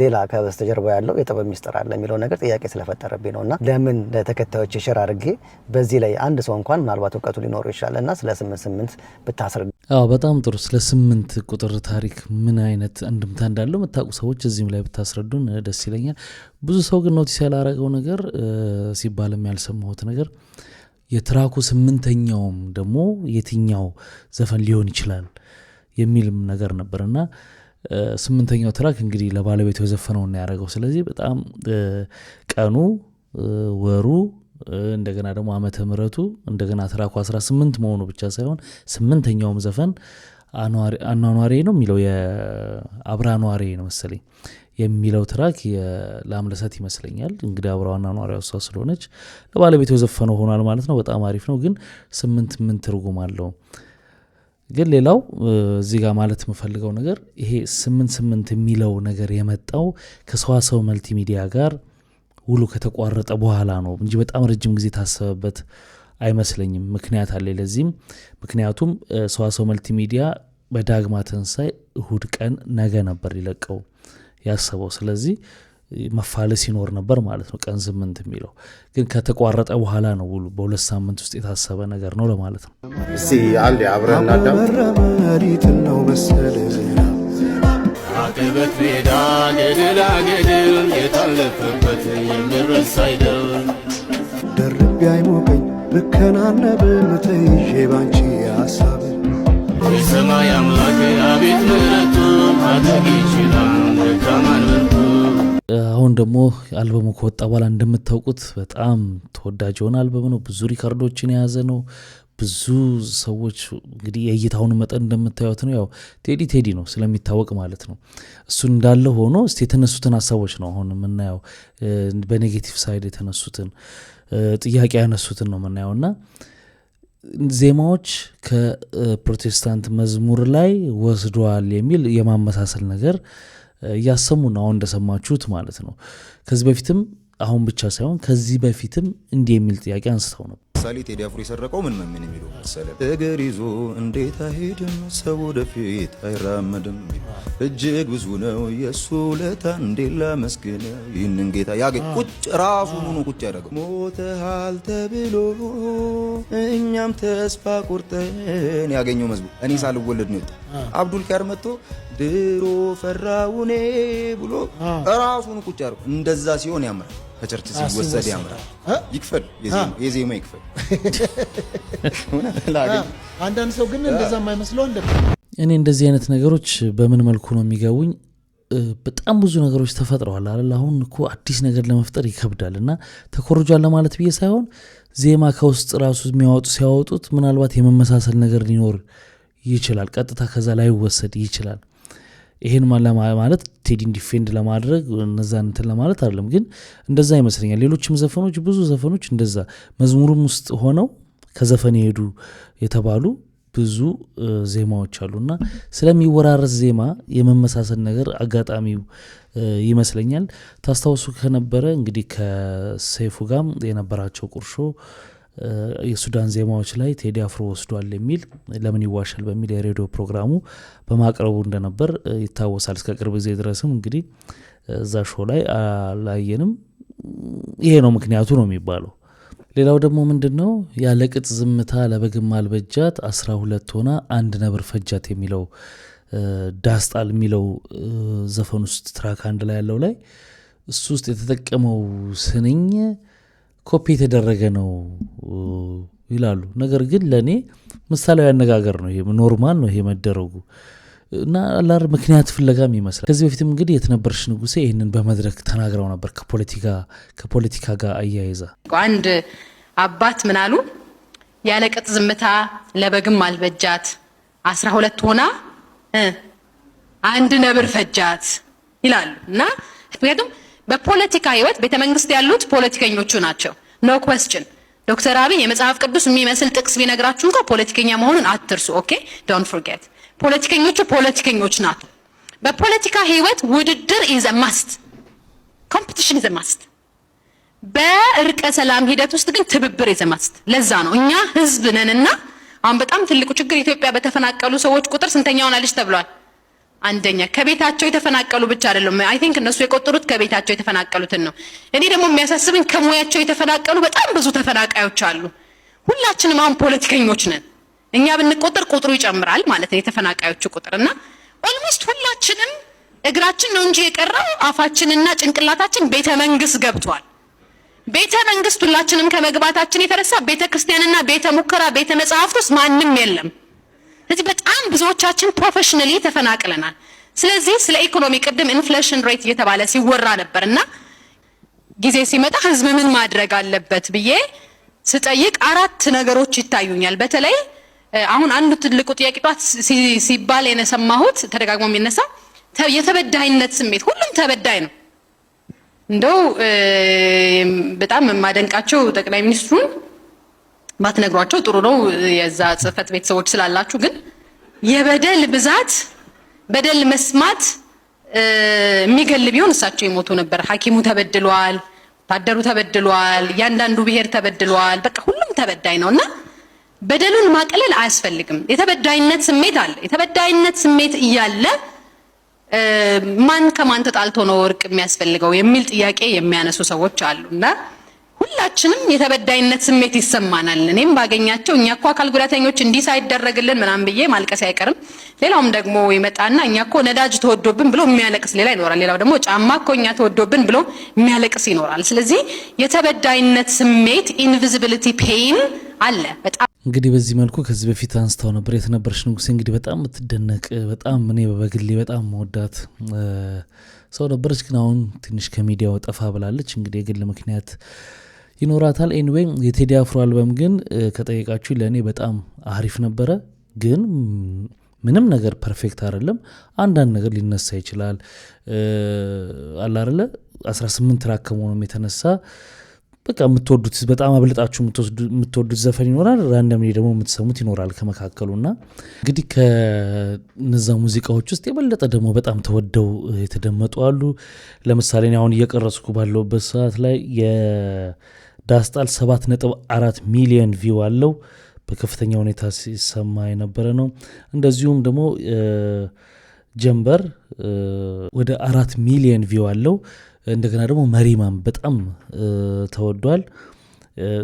ሌላ ከበስተጀርባው ያለው የጥበብ ሚስጥር አለ የሚለው ነገር ጥያቄ ስለፈጠረብኝ ነውና ለምን ለተከታዮች ሼር አድርጌ በዚህ ላይ አንድ ሰው እንኳን ምናልባት እውቀቱ ሊኖረው ይችላልና ስለ 88 ብታስረዱ። በጣም ጥሩ። ስለ 8 ቁጥር ታሪክ ምን አይነት እንድምታ እንዳለው የምታውቁ ሰዎች እዚህም ላይ ብታስረዱን ደስ ይለኛል። ብዙ ሰው ግን ኖቲስ ያላረገው ነገር ሲባልም ያልሰማሁት ነገር የትራኩ 8ኛውም ደግሞ የትኛው ዘፈን ሊሆን ይችላል የሚልም ነገር ነበርና 8ኛው ትራክ እንግዲህ ለባለቤቱ የዘፈነው እና ያደረገው። ስለዚህ በጣም ቀኑ፣ ወሩ፣ እንደገና ደግሞ ዓመተ ምሕረቱ እንደገና ትራኩ 18 መሆኑ ብቻ ሳይሆን 8ኛውም ዘፈን አኗኗሬ ነው የሚለው የአብራኗሬ ነው መሰለኝ የሚለው ትራክ ለአምለሰት ይመስለኛል። እንግዲህ አብራው አኗኗሪያ እሷ ስለሆነች ለባለቤቱ የዘፈነው ሆኗል ማለት ነው። በጣም አሪፍ ነው። ግን 8 ምን ትርጉም አለው? ግን ሌላው እዚህ ጋር ማለት የምፈልገው ነገር ይሄ 88 የሚለው ነገር የመጣው ከሰዋሰው መልቲሚዲያ ጋር ውሉ ከተቋረጠ በኋላ ነው እንጂ በጣም ረጅም ጊዜ ታሰበበት አይመስለኝም። ምክንያት አለ ለዚህም። ምክንያቱም ሰዋሰው መልቲሚዲያ በዳግማ ትንሣኤ እሁድ ቀን ነገ ነበር ሊለቀው ያሰበው። ስለዚህ መፋለስ ይኖር ነበር ማለት ነው ቀን 8 የሚለው ግን ከተቋረጠ በኋላ ነው ውሉ በ2 ሳምንት ውስጥ የታሰበ ነገር ነው ለማለት ነው። እስቲ አንዴ አብረን እናዳምጥ ነው መሰለ አቀበት ሜዳ ገደላ ገደል የታለፈበት የሚረሳ አይደል ደርቤ አይሞቀኝ ብከናነብ ተይዤ ባንቺ ሀሳብ የሰማይ አምላክ አቤት ምሕረቱ ማድረግ ይችላል ደካማን በርቱ። አሁን ደግሞ አልበሙ ከወጣ በኋላ እንደምታውቁት በጣም ተወዳጅ የሆነ አልበም ነው። ብዙ ሪካርዶችን የያዘ ነው። ብዙ ሰዎች እንግዲህ የእይታውን መጠን እንደምታዩት ነው። ያው ቴዲ ነው ስለሚታወቅ ማለት ነው። እሱን እንዳለ ሆኖ እስቲ የተነሱትን ሀሳቦች ነው አሁን የምናየው። በኔጌቲቭ ሳይድ የተነሱትን ጥያቄ ያነሱትን ነው የምናየውና ዜማዎች ከፕሮቴስታንት መዝሙር ላይ ወስደዋል የሚል የማመሳሰል ነገር እያሰሙ ነው አሁን እንደሰማችሁት ማለት ነው። ከዚህ በፊትም አሁን ብቻ ሳይሆን ከዚህ በፊትም እንዲህ የሚል ጥያቄ አንስተው ነው። ምሳሌ ቴዲ አፍሮ የሰረቀው ምን የሚለው መሰለ እግር ይዞ እንዴት አይሄድም ሰው ወደፊት አይራመድም እጅግ ብዙ ነው የእሱ ውለታ እንዴት ላመስግነው ይህንን ጌታ ያገኝ ቁጭ ራሱ ሆኖ ቁጭ ያደረገው ሞተሃል ተብሎ እኛም ተስፋ ቁርጠን ያገኘው መዝሙር እኔ ሳልወለድ ነው የወጣው። አብዱል ኪያር መጥቶ ድሮ ፈራውኔ ብሎ ራሱን ቁጭ ያደረገው። እንደዛ ሲሆን ያምራል። ከቸርች ሲወሰድ ያምራል። ይክፈል የዜማ ይክፈል። አንዳንድ ሰው ግን እንደዛ የማይመስለው እኔ እንደዚህ አይነት ነገሮች በምን መልኩ ነው የሚገቡኝ? በጣም ብዙ ነገሮች ተፈጥረዋል አይደል? አሁን እኮ አዲስ ነገር ለመፍጠር ይከብዳል እና ተኮርጇል ለማለት ብዬ ሳይሆን ዜማ ከውስጥ ራሱ ሲያወጡት ምናልባት የመመሳሰል ነገር ሊኖር ይችላል። ቀጥታ ከዛ ላይ ወሰድ ይችላል። ይሄን ማለት ቴዲን ዲፌንድ ለማድረግ እነዛን እንትን ለማለት አይደለም፣ ግን እንደዛ ይመስለኛል። ሌሎችም ዘፈኖች ብዙ ዘፈኖች እንደዛ መዝሙሩም ውስጥ ሆነው ከዘፈን የሄዱ የተባሉ ብዙ ዜማዎች አሉና ስለሚወራረስ ዜማ የመመሳሰል ነገር አጋጣሚው ይመስለኛል። ታስታውሱ ከነበረ እንግዲህ ከሰይፉ ጋር የነበራቸው ቁርሾ የሱዳን ዜማዎች ላይ ቴዲ አፍሮ ወስዷል የሚል ለምን ይዋሻል በሚል የሬዲዮ ፕሮግራሙ በማቅረቡ እንደነበር ይታወሳል። እስከ ቅርብ ጊዜ ድረስም እንግዲህ እዛ ሾው ላይ አላየንም። ይሄ ነው ምክንያቱ ነው የሚባለው። ሌላው ደግሞ ምንድነው ያለቅጥ ዝምታ ለበግም አልበጃት 12 ሆና አንድ ነብር ፈጃት የሚለው ዳስጣል የሚለው ዘፈን ውስጥ ትራክ አንድ ላይ ያለው ላይ እሱ ውስጥ የተጠቀመው ስንኝ ኮፒ የተደረገ ነው ይላሉ። ነገር ግን ለኔ ምሳሌያዊ አነጋገር ነው፣ ይሄ ኖርማል ነው ይሄ መደረጉ እና አላር ምክንያት ፍለጋም ይመስላል። ከዚህ በፊትም እንግዲህ የትነበርሽ ንጉሴ ይህንን በመድረክ ተናግረው ነበር ከፖለቲካ ጋር አያይዛ። አንድ አባት ምን አሉ? ያለቅጥ ዝምታ ለበግም አልበጃት 12 ሆና አንድ ነብር ፈጃት ይላሉ። እና ምክንያቱም በፖለቲካ ህይወት ቤተመንግስት ያሉት ፖለቲከኞቹ ናቸው። ኖ ኩዌስችን። ዶክተር አብይ የመጽሐፍ ቅዱስ የሚመስል ጥቅስ ቢነግራችሁ እንኳን ፖለቲከኛ መሆኑን አትርሱ። ኦኬ ዶንት ፎርጌት። ፖለቲከኞች ናቸው። በፖለቲካ ህይወት ውድድር ኢዝ አ ማስት፣ ኮምፒቲሽን ኢዝ አ ማስት። በእርቀ ሰላም ሂደት ውስጥ ግን ትብብር ኢዝ አ ማስት። ለዛ ነው እኛ ህዝብ ነንና አሁን በጣም ትልቁ ችግር ኢትዮጵያ በተፈናቀሉ ሰዎች ቁጥር ስንተኛ ሆናለች ተብሏል? አንደኛ። ከቤታቸው የተፈናቀሉ ብቻ አይደለም። አይ ቲንክ እነሱ የቆጠሩት ከቤታቸው የተፈናቀሉትን ነው። እኔ ደግሞ የሚያሳስብኝ ከሙያቸው የተፈናቀሉ በጣም ብዙ ተፈናቃዮች አሉ። ሁላችንም አሁን ፖለቲከኞች ነን። እኛ ብንቆጠር ቁጥሩ ይጨምራል ማለት ነው የተፈናቃዮቹ ቁጥርና ኦልሞስት ሁላችንም እግራችን ነው እንጂ የቀረው አፋችንና ጭንቅላታችን ቤተ መንግስት ገብቷል። ቤተ መንግስት ሁላችንም ከመግባታችን የተነሳ ቤተ ክርስቲያንና ቤተ ሙከራ ቤተ መጻሕፍት ውስጥ ማንም የለም። ስለዚህ በጣም ብዙዎቻችን ፕሮፌሽናሊ ተፈናቅለናል። ስለዚህ ስለ ኢኮኖሚ ቅድም ኢንፍሌሽን ሬት እየተባለ ሲወራ ነበርና ጊዜ ሲመጣ ህዝብ ምን ማድረግ አለበት ብዬ ስጠይቅ 4 ነገሮች ይታዩኛል። በተለይ አሁን አንዱ ትልቁ ጥያቄ ጧት ሲባል የነሰማሁት ተደጋግሞ የሚነሳ የተበዳይነት ስሜት። ሁሉም ተበዳይ ነው። እንደው በጣም የማደንቃቸው ጠቅላይ ሚኒስትሩን ባትነግሯቸው ጥሩ ነው፣ የዛ ጽህፈት ቤት ሰዎች ስላላችሁ። ግን የበደል ብዛት በደል መስማት የሚገል ቢሆን እሳቸው ይሞቱ ነበር። ሐኪሙ ተበድሏል፣ ወታደሩ ተበድሏል፣ እያንዳንዱ ብሔር ተበድሏል። በቃ ሁሉም ተበዳይ ነውና በደሉን ማቀለል አያስፈልግም። የተበዳይነት ስሜት አለ። የተበዳይነት ስሜት እያለ ማን ከማን ተጣልቶ ነው እርቅ የሚያስፈልገው የሚል ጥያቄ የሚያነሱ ሰዎች አሉና ሁላችንም የተበዳይነት ስሜት ይሰማናል። እኔም ባገኛቸው እኛ እኮ አካል ጉዳተኞች እንዲህ ሳይደረግልን ምናምን ብዬ ማልቀስ አይቀርም። ሌላውም ደግሞ ይመጣና እኛ እኮ ነዳጅ ተወዶብን ብሎ የሚያለቅስ ሌላ ይኖራል። ሌላው ደግሞ ጫማ እኮ እኛ ተወዶብን ብሎ የሚያለቅስ ይኖራል። ስለዚህ የተበዳይነት ስሜት ኢንቪዚቢሊቲ ፔይን አለ በጣም። እንግዲህ በዚህ መልኩ ከዚህ በፊት አንስታው ነበር የተነበረች ንጉሴ። እንግዲህ በጣም የምትደነቅ በጣም እኔ በግሌ በጣም መወዳት ሰው ነበረች። ግን አሁን ትንሽ ከሚዲያው ጠፋ ብላለች። እንግዲህ የግል ምክንያት ይኖራታል። ኤኒዌይ የቴዲ አፍሮ አልበም ግን ከጠየቃችሁ ለእኔ በጣም አሪፍ ነበረ። ግን ምንም ነገር ፐርፌክት አይደለም። አንዳንድ ነገር ሊነሳ ይችላል አላርለ 18 ትራክ ከመሆኑም የተነሳ በቃ የምትወዱት በጣም አብልጣችሁ የምትወዱት ዘፈን ይኖራል። ራንደም ደግሞ የምትሰሙት ይኖራል ከመካከሉና እንግዲህ ከነዛ ሙዚቃዎች ውስጥ የበለጠ ደግሞ በጣም ተወደው የተደመጡ አሉ። ለምሳሌ አሁን እየቀረጽኩ ባለውበት ሰዓት ላይ የዳስጣል 7.4 ሚሊዮን ቪው አለው። በከፍተኛ ሁኔታ ሲሰማ የነበረ ነው። እንደዚሁም ደግሞ ጀንበር ወደ 4 ሚሊዮን ቪው አለው። እንደገና ደግሞ መሪማም በጣም ተወዷል።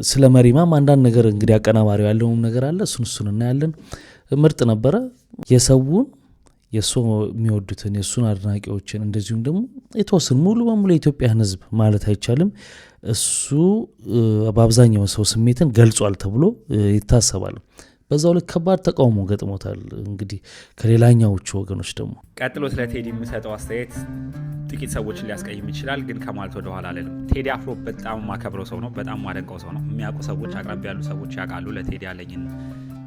ስለ መሪማም አንዳንድ ነገር እንግዲህ አቀናባሪው ያለውም ነገር አለ። እሱን እናያለን። ምርጥ ነበረ። የሰውን የሱ የሚወዱትን የሱን አድናቂዎችን እንደዚሁም ደግሞ የተወሰኑ ሙሉ በሙሉ የኢትዮጵያን ሕዝብ ማለት አይቻልም እሱ በአብዛኛው ሰው ስሜትን ገልጿል ተብሎ ይታሰባል። በዛው ልክ ከባድ ተቃውሞ ገጥሞታል። እንግዲህ ከሌላኛዎቹ ወገኖች ደግሞ ቀጥሎ ስለ ቴዲ የምሰጠው አስተያየት ጥቂት ሰዎችን ሊያስቀይም ይችላል፣ ግን ከማለት ወደ ኋላ አልልም። ቴዲ አፍሮ በጣም ማከብረው ሰው ነው። በጣም ማደንቀው ሰው ነው። የሚያውቁ ሰዎች፣ አቅራቢ ያሉ ሰዎች ያውቃሉ ለቴዲ ያለኝን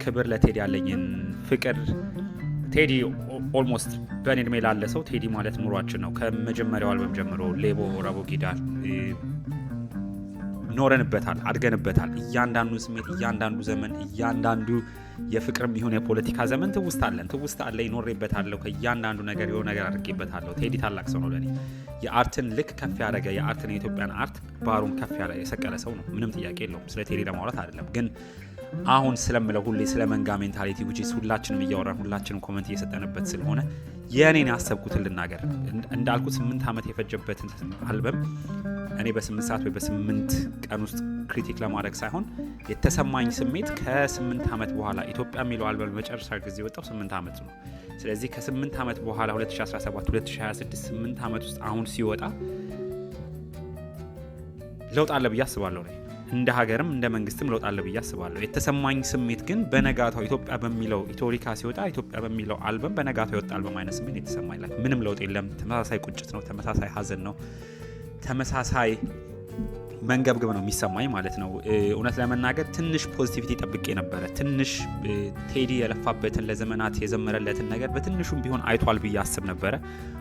ክብር፣ ለቴዲ ያለኝን ፍቅር ቴዲ ኦልሞስት በእኔ እድሜ ላለ ሰው ቴዲ ማለት ኑሯችን ነው። ከመጀመሪያው አልበም ጀምሮ ሌቦ፣ ረቦ ጊዳል ኖረንበታል፣ አድገንበታል። እያንዳንዱ ስሜት፣ እያንዳንዱ ዘመን፣ እያንዳንዱ የፍቅርም ይሁን የፖለቲካ ዘመን ትውስታ አለ፣ ይኖሬበታለሁ። ከእያንዳንዱ ነገር የሆነ ነገር አድርጌበታለሁ። ቴዲ ታላቅ ሰው ነው ለኔ። የአርትን ልክ ከፍ ያደረገ የአርትን የኢትዮጵያን አርት ባሩን ከፍ ያደረገ የሰቀለ ሰው ነው። ምንም ጥያቄ የለውም። ስለ ቴዲ ለማውራት አይደለም ግን አሁን ስለምለው ሁሌ ስለ መንጋ ሜንታሊቲ ውጪ ሁላችንም እያወራን ሁላችንም ኮመንት እየሰጠንበት ስለሆነ የኔን ያሰብኩትን ልናገር። እንዳልኩት 8 ዓመት የፈጀበትን አልበም እኔ በ8 ሰዓት ወይ በ8 ቀን ውስጥ ክሪቲክ ለማድረግ ሳይሆን የተሰማኝ ስሜት ከ8 ዓመት በኋላ ኢትዮጵያ የሚለው አልበም መጨረሻ ጊዜ የወጣው 8 ዓመት ነው። ስለዚህ ከ8 ዓመት በኋላ 2017 2026 8 ዓመት ውስጥ አሁን ሲወጣ ለውጥ አለ ብዬ አስባለሁ። እንደ ሀገርም እንደ መንግስትም ለውጥ አለ ብዬ አስባለሁ። የተሰማኝ ስሜት ግን በነጋታው ኢትዮጵያ በሚለው ኢትዮሪካ ሲወጣ ኢትዮጵያ በሚለው አልበም በነጋታው ይወጣ አልበም አይነት ስሜት የተሰማኝ ምንም ለውጥ የለም። ተመሳሳይ ቁጭት ነው፣ ተመሳሳይ ሀዘን ነው፣ ተመሳሳይ መንገብገብ ነው የሚሰማኝ ማለት ነው። እውነት ለመናገር ትንሽ ፖዚቲቪቲ ጠብቄ ነበረ። ትንሽ ቴዲ የለፋበትን ለዘመናት የዘመረለትን ነገር በትንሹም ቢሆን አይቷል ብዬ አስብ ነበረ።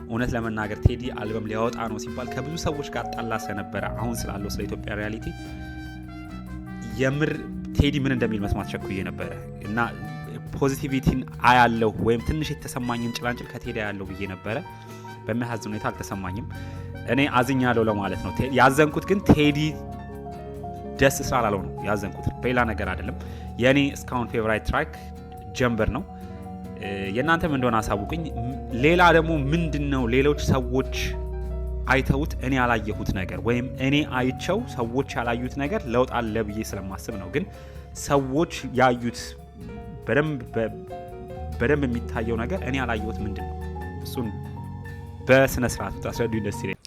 እውነት ለመናገር ቴዲ አልበም ሊያወጣ ነው ሲባል ከብዙ ሰዎች ጋር ጣላ ስለነበረ አሁን ስላለው ስለ ኢትዮጵያ ሪያሊቲ የምር ቴዲ ምን እንደሚል መስማት ቸኩዬ ነበረ እና ፖዚቲቪቲን አያለሁ ወይም ትንሽ የተሰማኝን ጭላንጭል ከቴዲ አያለሁ ብዬ ነበረ። በሚያሳዝን ሁኔታ አልተሰማኝም። እኔ አዝኛለሁ ለማለት ነው። ያዘንኩት ግን ቴዲ ደስ ስላላለው ነው ያዘንኩት፣ በሌላ ነገር አይደለም። የእኔ እስካሁን ፌቨራይት ትራክ ጀንበር ነው። የእናንተም እንደሆነ አሳውቁኝ። ሌላ ደግሞ ምንድን ነው ሌሎች ሰዎች አይተውት እኔ ያላየሁት ነገር ወይም እኔ አይቸው ሰዎች ያላዩት ነገር ለውጥ አለ ብዬ ስለማስብ ነው። ግን ሰዎች ያዩት በደንብ የሚታየው ነገር እኔ ያላየሁት ምንድን ነው? እሱን በስነ ስርዓት ታስረዱኝ ደስ ይለኛል።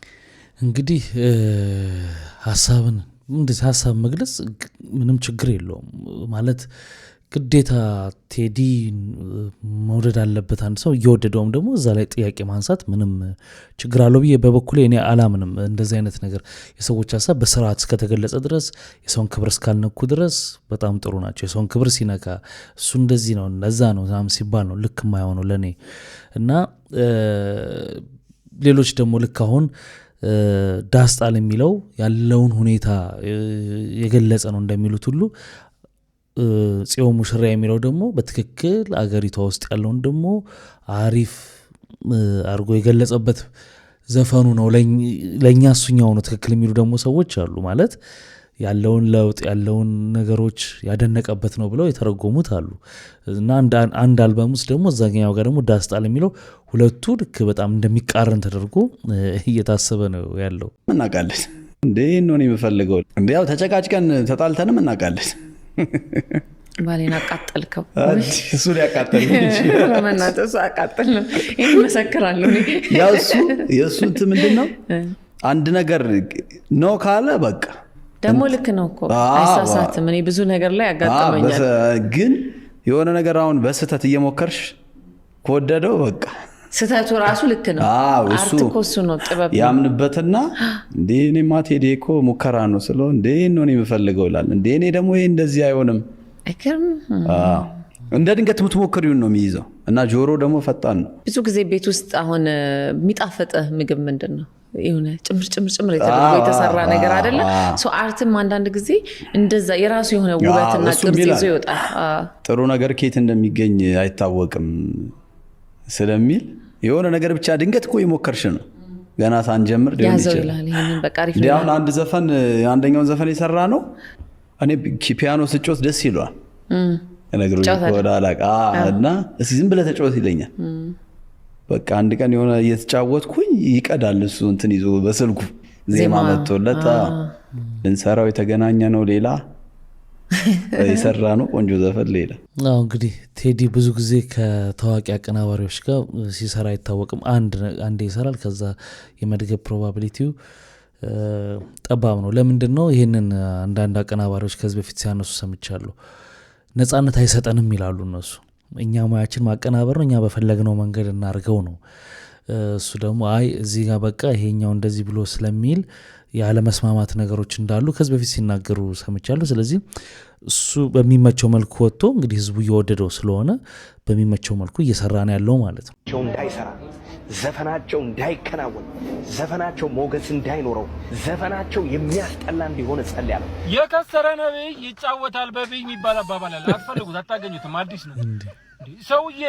እንግዲህ ሀሳብን እንደዚህ ሀሳብ መግለጽ ምንም ችግር የለውም ማለት ግዴታ ቴዲ መውደድ አለበት አንድ ሰው። እየወደደውም ደግሞ እዛ ላይ ጥያቄ ማንሳት ምንም ችግር አለው ብዬ በበኩሌ እኔ አላምንም። እንደዚህ አይነት ነገር የሰዎች ሀሳብ በስርዓት እስከተገለጸ ድረስ የሰውን ክብር እስካልነኩ ድረስ በጣም ጥሩ ናቸው። የሰውን ክብር ሲነካ እሱ እንደዚህ ነው ለዛ ነው ሲባል ነው ልክ የማይሆነው ለእኔ እና ሌሎች ደግሞ ልክ አሁን ዳስጣል የሚለው ያለውን ሁኔታ የገለጸ ነው እንደሚሉት ሁሉ ጽዮን ሙሽራ የሚለው ደግሞ በትክክል አገሪቷ ውስጥ ያለውን ደግሞ አሪፍ አርጎ የገለጸበት ዘፈኑ ነው። ለእኛ እሱኛው ነው ትክክል የሚሉ ደግሞ ሰዎች አሉ። ማለት ያለውን ለውጥ ያለውን ነገሮች ያደነቀበት ነው ብለው የተረጎሙት አሉ እና አንድ አልበም ውስጥ ደግሞ እዛኛው ጋር ደግሞ ዳስጣል የሚለው ሁለቱ ልክ በጣም እንደሚቃረን ተደርጎ እየታሰበ ነው ያለው። እናውቃለን እንዴ ነው የምፈልገው እንዴ ያው ተጨቃጭቀን ተጣልተንም እናውቃለን። ባሌን አቃጠልከው እሱን ያቃጠል በመናጠሱ አቃጠል ነው ይህ መሰክራለሁ። ያው የእሱ እንትን ምንድን ነው አንድ ነገር ነው ካለ በቃ ደግሞ ልክ ነው እኮ አይሳሳትም። እኔ ብዙ ነገር ላይ ያጋጥመኛል። ግን የሆነ ነገር አሁን በስህተት እየሞከርሽ ከወደደው በቃ ስህተቱ ራሱ ልክ ነው። አርት እኮ እሱ ነው ጥበብ ያምንበትና እንዴ እኔማ ቴዲ እኮ ሙከራ ነው ስለው እንዴ ነው የምፈልገው ይላል። እንዴ እኔ ደግሞ ይሄ እንደዚህ አይሆንም አይከርም። እንደ ድንገት የምትሞክሪውን ነው የሚይዘው እና ጆሮ ደግሞ ፈጣን ነው። ብዙ ጊዜ ቤት ውስጥ አሁን የሚጣፍጥህ ምግብ ምንድን ነው? የሆነ ጭምር የተደረገ የተሰራ ነገር አይደለ? አርትም አንዳንድ ጊዜ እንደዛ የራሱ የሆነ ውበትና ቅርጽ ይዞ ይወጣል። ጥሩ ነገር ከየት እንደሚገኝ አይታወቅም ስለሚል የሆነ ነገር ብቻ ድንገት እኮ ይሞከርሽ ነው ገና ሳንጀምር ሊሆን ይችላል። አሁን አንድ ዘፈን አንደኛውን ዘፈን የሰራ ነው እኔ ፒያኖ ስጮት ደስ ይለዋል ነገሩኝ ወደ አላቃ እና እስኪ ዝም ብለህ ተጫወት ይለኛል። በቃ አንድ ቀን የሆነ እየተጫወትኩኝ ይቀዳል እሱ እንትን ይዞ በስልኩ ዜማ መጥቶለት ልንሰራው የተገናኘ ነው ሌላ የሰራ ነው ቆንጆ ዘፈን ሌላ። እንግዲህ ቴዲ ብዙ ጊዜ ከታዋቂ አቀናባሪዎች ጋር ሲሰራ አይታወቅም። አንዴ ይሰራል ከዛ የመድገብ ፕሮባቢሊቲው ጠባብ ነው። ለምንድን ነው ይህንን አንዳንድ አቀናባሪዎች ከዚህ በፊት ሲያነሱ ሰምቻለሁ። ነፃነት አይሰጠንም ይላሉ እነሱ። እኛ ሙያችን ማቀናበር ነው፣ እኛ በፈለግነው መንገድ እናርገው ነው። እሱ ደግሞ አይ እዚህ ጋር በቃ ይሄኛው እንደዚህ ብሎ ስለሚል ያለመስማማት ነገሮች እንዳሉ ከዚህ በፊት ሲናገሩ ሰምቻለሁ። ስለዚህ እሱ በሚመቸው መልኩ ወጥቶ እንግዲህ ህዝቡ እየወደደው ስለሆነ በሚመቸው መልኩ እየሰራ ነው ያለው ማለት ነው። እንዳይሰራ ዘፈናቸው እንዳይከናወን ዘፈናቸው ሞገስ እንዳይኖረው ዘፈናቸው የሚያስጠላ እንዲሆን ጸልያለሁ። የከሰረ ነብይ ይጫወታል በብይ የሚባል አባባል አለ። አትፈልጉት፣ አታገኙትም። አዲስ ነው። ሰውዬ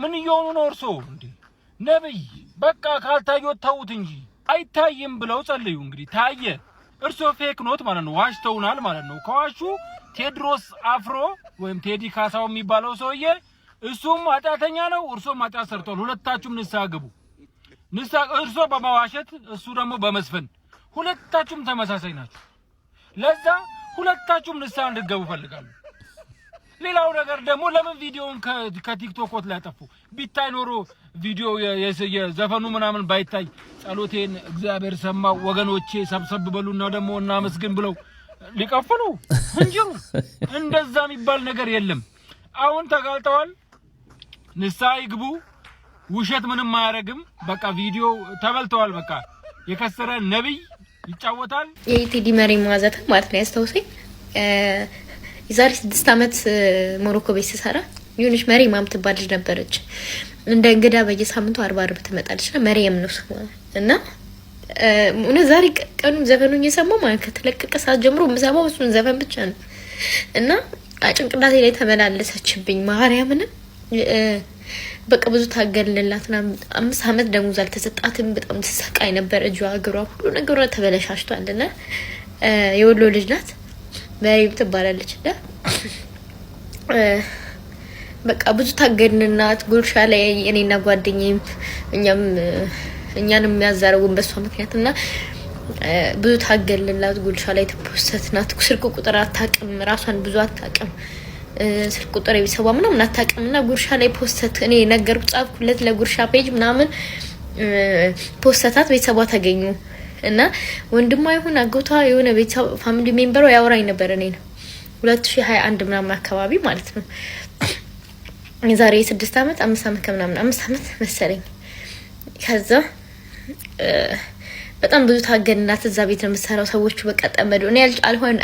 ምን እየሆኑ ነው እርሶ? ነብይ በቃ ካልታዩት ተውት እንጂ አይታይም ብለው ጸልዩ። እንግዲህ ታየ፣ እርሶ ፌክ ኖት ማለት ነው፣ ዋሽተውናል ማለት ነው። ከዋሹ ቴድሮስ አፍሮ ወይም ቴዲ ካሳው የሚባለው ሰውዬ እሱም ኃጢአተኛ ነው፣ እርሶም ኃጢአት ሰርቷል። ሁለታችሁም ንስሐ ግቡ። እርሶ በመዋሸት እሱ ደግሞ በመስፈን ሁለታችሁም ተመሳሳይ ናችሁ። ለዛ ሁለታችሁም ንስሐ እንድትገቡ ፈልጋለሁ። ሌላው ነገር ደግሞ ለምን ቪዲዮውን ከቲክቶክ ላይ አጠፉ? ቢታይ ኖሮ ቪዲዮ የዘፈኑ ምናምን ባይታይ ጸሎቴን እግዚአብሔር ሰማው ወገኖቼ ሰብሰብ በሉና ደግሞ እናመስግን ብለው ሊቀፍሉ እንጂሩ እንደዛ የሚባል ነገር የለም። አሁን ተጋልጠዋል፣ ንስሐ ይግቡ። ውሸት ምንም አያረግም። በቃ ቪዲዮ ተበልተዋል። በቃ የከሰረ ነብይ ይጫወታል። የቴዲ መሪ ማዘት ማለት ነው ያስተውሰኝ። የዛሬ 6 አመት ሞሮኮ ቤት ስሰራ የሆነች መሪም የምትባል ልጅ ነበረች። እንደ እንግዳ በየሳምንቱ 40 ትመጣለችና መሪም ነው ስሟ። እና ዛሬ ቀኑም ዘፈኑን እየሰማሁ ማለት ከተለቀቀ ሰዓት ጀምሮ የምሰማው እሱን ዘፈን ብቻ ነው። እና ጭንቅላቴ ላይ ተመላለሰችብኝ ማርያምን። በቃ ብዙ ታገልላትና 5 አመት ደሞዝ አልተሰጣትም። በጣም ተሰቃይ ነበር። እጇ እግሯ ሁሉ ነገሯ ተበለሻሽቷልና የወሎ ልጅ ናት፣ መሪም ትባላለች። እና በቃ ብዙ ታገድንናት ጉርሻ ላይ እኔና ጓደኛዬም እኛንም የሚያዛረጉን በሷ ምክንያትና ብዙ ታገልላት። ጉርሻ ላይ ተፖስተትናት። ስልክ ቁጥር አታውቅም፣ ራሷን ብዙ አታውቅም። ስልክ ቁጥር የቤተሰቧ ምናምን አታውቅምና ጉርሻ ላይ ፖስተት እኔ ነገርኩ፣ ጻፍኩለት ለጉርሻ ፔጅ ምናምን ፖስተታት። ቤተሰቧ ተገኙ እና ወንድሟ ይሁን አጎቷ የሆነ ቤተሰብ ፋሚሊ ሜምበሯ ያወራኝ ነበር። እኔ ነው 2021 ምናምን አካባቢ ማለት ነው። የዛሬ 6 አመት 5 አመት ከምናምን 5 አመት መሰለኝ። ከዛ በጣም ብዙ ታገድናት። እዛ ቤት ነው የምትሰራው። ሰዎቹ በቃ ጠመዱ። እኔ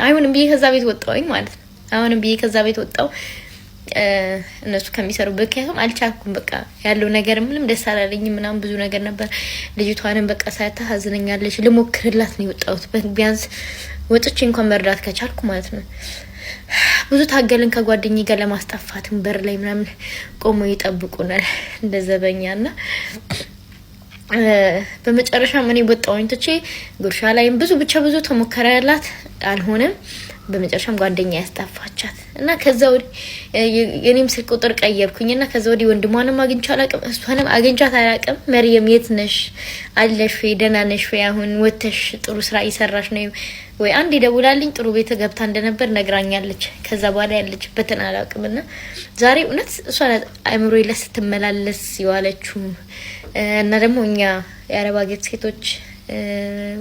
አይሆንም ብዬ ከዛ ቤት ወጣሁኝ ማለት ነው። አሁንም ብዬ ከዛ ቤት ወጣሁ። እነሱ ከሚሰሩበት ከሆነ አልቻልኩም። በቃ ያለው ነገር ምንም ደስ አላለኝም ምናምን ብዙ ነገር ነበር። ልጅቷንም በቃ ሳታዝነኛለች። ልሞክርላት ነው የወጣሁት። ቢያንስ ወጥቼ እንኳን መርዳት ከቻልኩ ማለት ነው። ብዙ ታገልን ከጓደኛዬ ጋር ለማስጠፋትም በር ላይ ምናምን ቆሞ ይጠብቁናል እንደ ዘበኛና በመጨረሻ ምን ወጣሁኝ ትቼ ጉርሻ ላይም ብዙ ተሞከረላት፣ አልሆነም። በመጨረሻም ጓደኛ ያስጠፋቻት እና ከዛ ወዲህ የኔም ስልክ ቁጥር ቀየርኩኝና ከዛ ወዲህ ወንድሟንም አግኝቻት አላውቅም፣ እሷንም አግኝቻት አላውቅም። መሪየም የት ነሽ አለሽ ወይ ደህና ነሽ ወይ አሁን ወተሽ ጥሩ ስራ እየሰራሽ ነው ወይ? አንድ ደውላልኝ ጥሩ ቤት ገብታ እንደነበር ነግራኛለች። ከዛ በኋላ ያለችበትን አላውቅምና ዛሬ እውነት እሷ አእምሮ ይለስ ትመላለስ ይዋለችው እና ደግሞ እኛ የአረብ ሀገር ሴቶች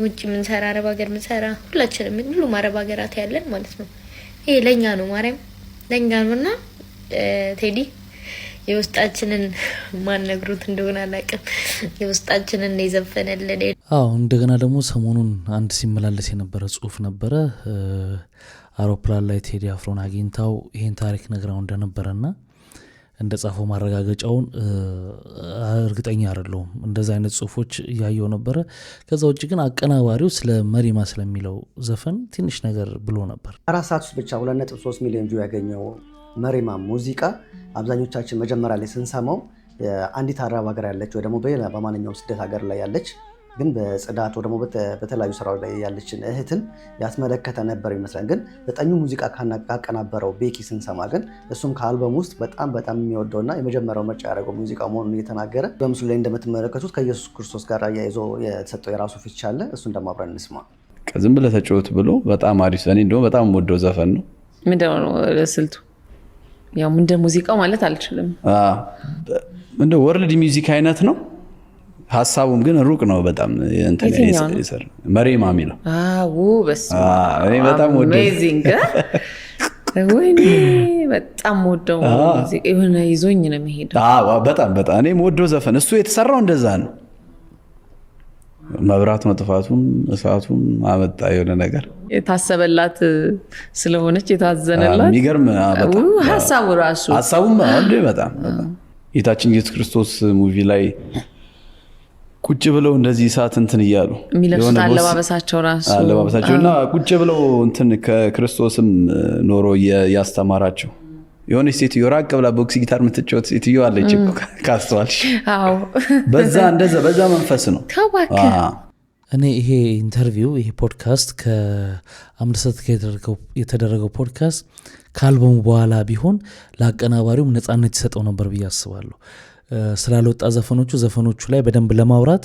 ውጭ ምን ሰራ አረብ ሀገር ምን ሰራ ሁላችንም ሁሉም አረብ ሀገራት ያለን ማለት ነው። ይሄ ለኛ ነው ማርያም ለኛ ነውና ቴዲ የውስጣችንን ማን ነግሩት እንደሆነ አላውቅም። የውስጣችንን ነው የዘፈነልን። እንደገና ደግሞ ሰሞኑን አንድ ሲመላለስ የነበረ ጽሁፍ ነበረ። አውሮፕላን ላይ ቴዲ አፍሮን አግኝታው ይሄን ታሪክ ነግራው እንደነበረና እንደ ጻፈው ማረጋገጫውን እርግጠኛ አይደለሁም። እንደዛ አይነት ጽሁፎች ያየው ነበረ። ከዛ ውጭ ግን አቀናባሪው ስለ መሪማ ስለሚለው ዘፈን ትንሽ ነገር ብሎ ነበር። 4 ሰዓት ውስጥ ብቻ 2.3 ሚሊዮን ቪው ያገኘው መሪማ ሙዚቃ አብዛኞቻችን መጀመሪያ ላይ ስንሰማው አንዲት አረብ ሀገር ያለች ወይ ደግሞ በማንኛውም ስደት ሀገር ላይ ያለች ግን በጽዳት ወይ ደግሞ በተለያዩ ስራዎች ላይ ያለችን እህትን ያስመለከተ ነበር ይመስላል። ግን 9 ሙዚቃ ካቀናበረው ቤኪ ስንሰማ ግን እሱም ከአልበም ውስጥ በጣም የሚወደውና የመጀመሪያው ምርጫ ያደረገው ሙዚቃ መሆኑን እየተናገረ በምስሉ ላይ እንደምትመለከቱት ከኢየሱስ ክርስቶስ ጋር አያይዞ የተሰጠው የራሱ ፊች አለ። እሱን ደግሞ አብረን እንስማ። ዝም ብለህ ተጫወት ብሎ በጣም አሪፍ። እኔ እንደውም በጣም የምወደው ዘፈን ነው። ምንድን ነው ስልቱ? ያው እንደ ሙዚቃው ማለት አልችልም። እንደ ወርልድ ሚውዚክ አይነት ነው። ሀሳቡም ግን ሩቅ ነው በጣም እንትን ይሰር መሪማ የሚለው እኔ በጣም አሜዚንግ ወይኔ በጣም ወደው ሙዚቃ የሆነ ይዞኝ ነው የሚሄደው። በጣም እኔ ወደው ዘፈን እሱ የተሰራው እንደዛ ነው። መብራት መጥፋቱም እሳቱም አመጣ የሆነ ነገር የታሰበላት ስለሆነች የታዘነላት የሚገርም ሐሳቡም አንዴ በጣም ጌታችን ኢየሱስ ክርስቶስ ሙቪ ላይ ቁጭ ብለው እንደዚህ እሳት እንትን ይያሉ የሚለብሱት አለባበሳቸውና ቁጭ ብለው እንትን ከክርስቶስም ኖሮ ያስተማራቸው የሆነ ሴትዮ ራቅ ብላ ቦክስ ጊታር የምትጫወት ሴትዮ አለች እኮ ካስተዋልሽ አዎ በዛ መንፈስ ነው እኔ ይሄ ኢንተርቪው ይሄ ፖድካስት ከአምርሰት የተደረገው ፖድካስት ከአልበሙ በኋላ ቢሆን ለአቀናባሪውም ነፃነት ይሰጠው ነበር ብዬ አስባለሁ ስላልወጣ ዘፈኖቹ ላይ በደንብ ለማውራት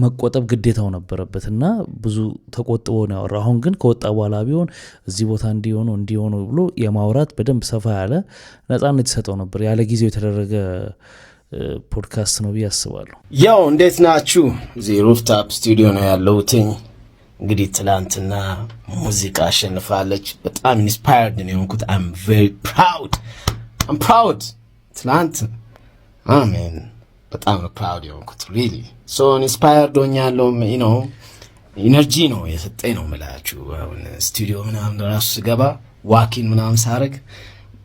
መቆጠብ ግዴታው ነበረበትና ብዙ ተቆጥቦ ነው ያወራው አሁን ግን ከወጣ በኋላ ቢሆን እዚህ ቦታ እንዲሆኑ ብሎ የማውራት በደንብ ሰፋ ያለ ነፃነት ይሰጠው ነበር ያለ ጊዜው የተደረገ ፖድካስት ነው ብዬ አስባለሁ ያው እንዴት ናችሁ ሩፍታፕ ስቱዲዮ ነው ያለሁት እንግዲህ ትላንትና ሙዚቃ አሸንፋለች በጣም ኢንስፓየርድ ነው የሆንኩት I'm very proud ትላንት አሜን በጣም proud የሆንኩት really so inspired ሆኛለሁ ኢነርጂ ነው የሰጠኝ ነው የምላችሁ አሁን ስቱዲዮ ምናምን ራሱ ስገባ ዋኪን ምናምን ሳረግ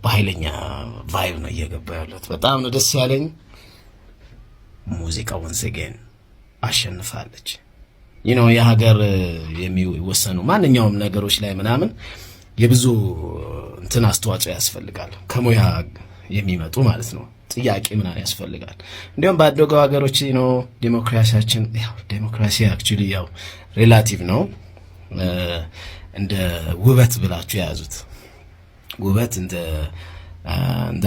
በኃይለኛ ቫይብ ነው እየገባው ያለሁት በጣም ነው ደስ ያለኝ ሙዚቃ once again አሸንፋለች የሀገር የሚወሰኑ ማንኛውም ነገሮች ላይ ምናምን የብዙ እንትን አስተዋጽኦ ያስፈልጋል ከሙያ የሚመጡ ማለት ነው ጥያቄ ምናምን ያስፈልጋል እንዲሁም ባደጉ ሀገሮች ዲሞክራሲያችን ዲሞክራሲ actually ያው ሪላቲቭ ነው እንደ ውበት ብላችሁ ያዙት ውበት እንደ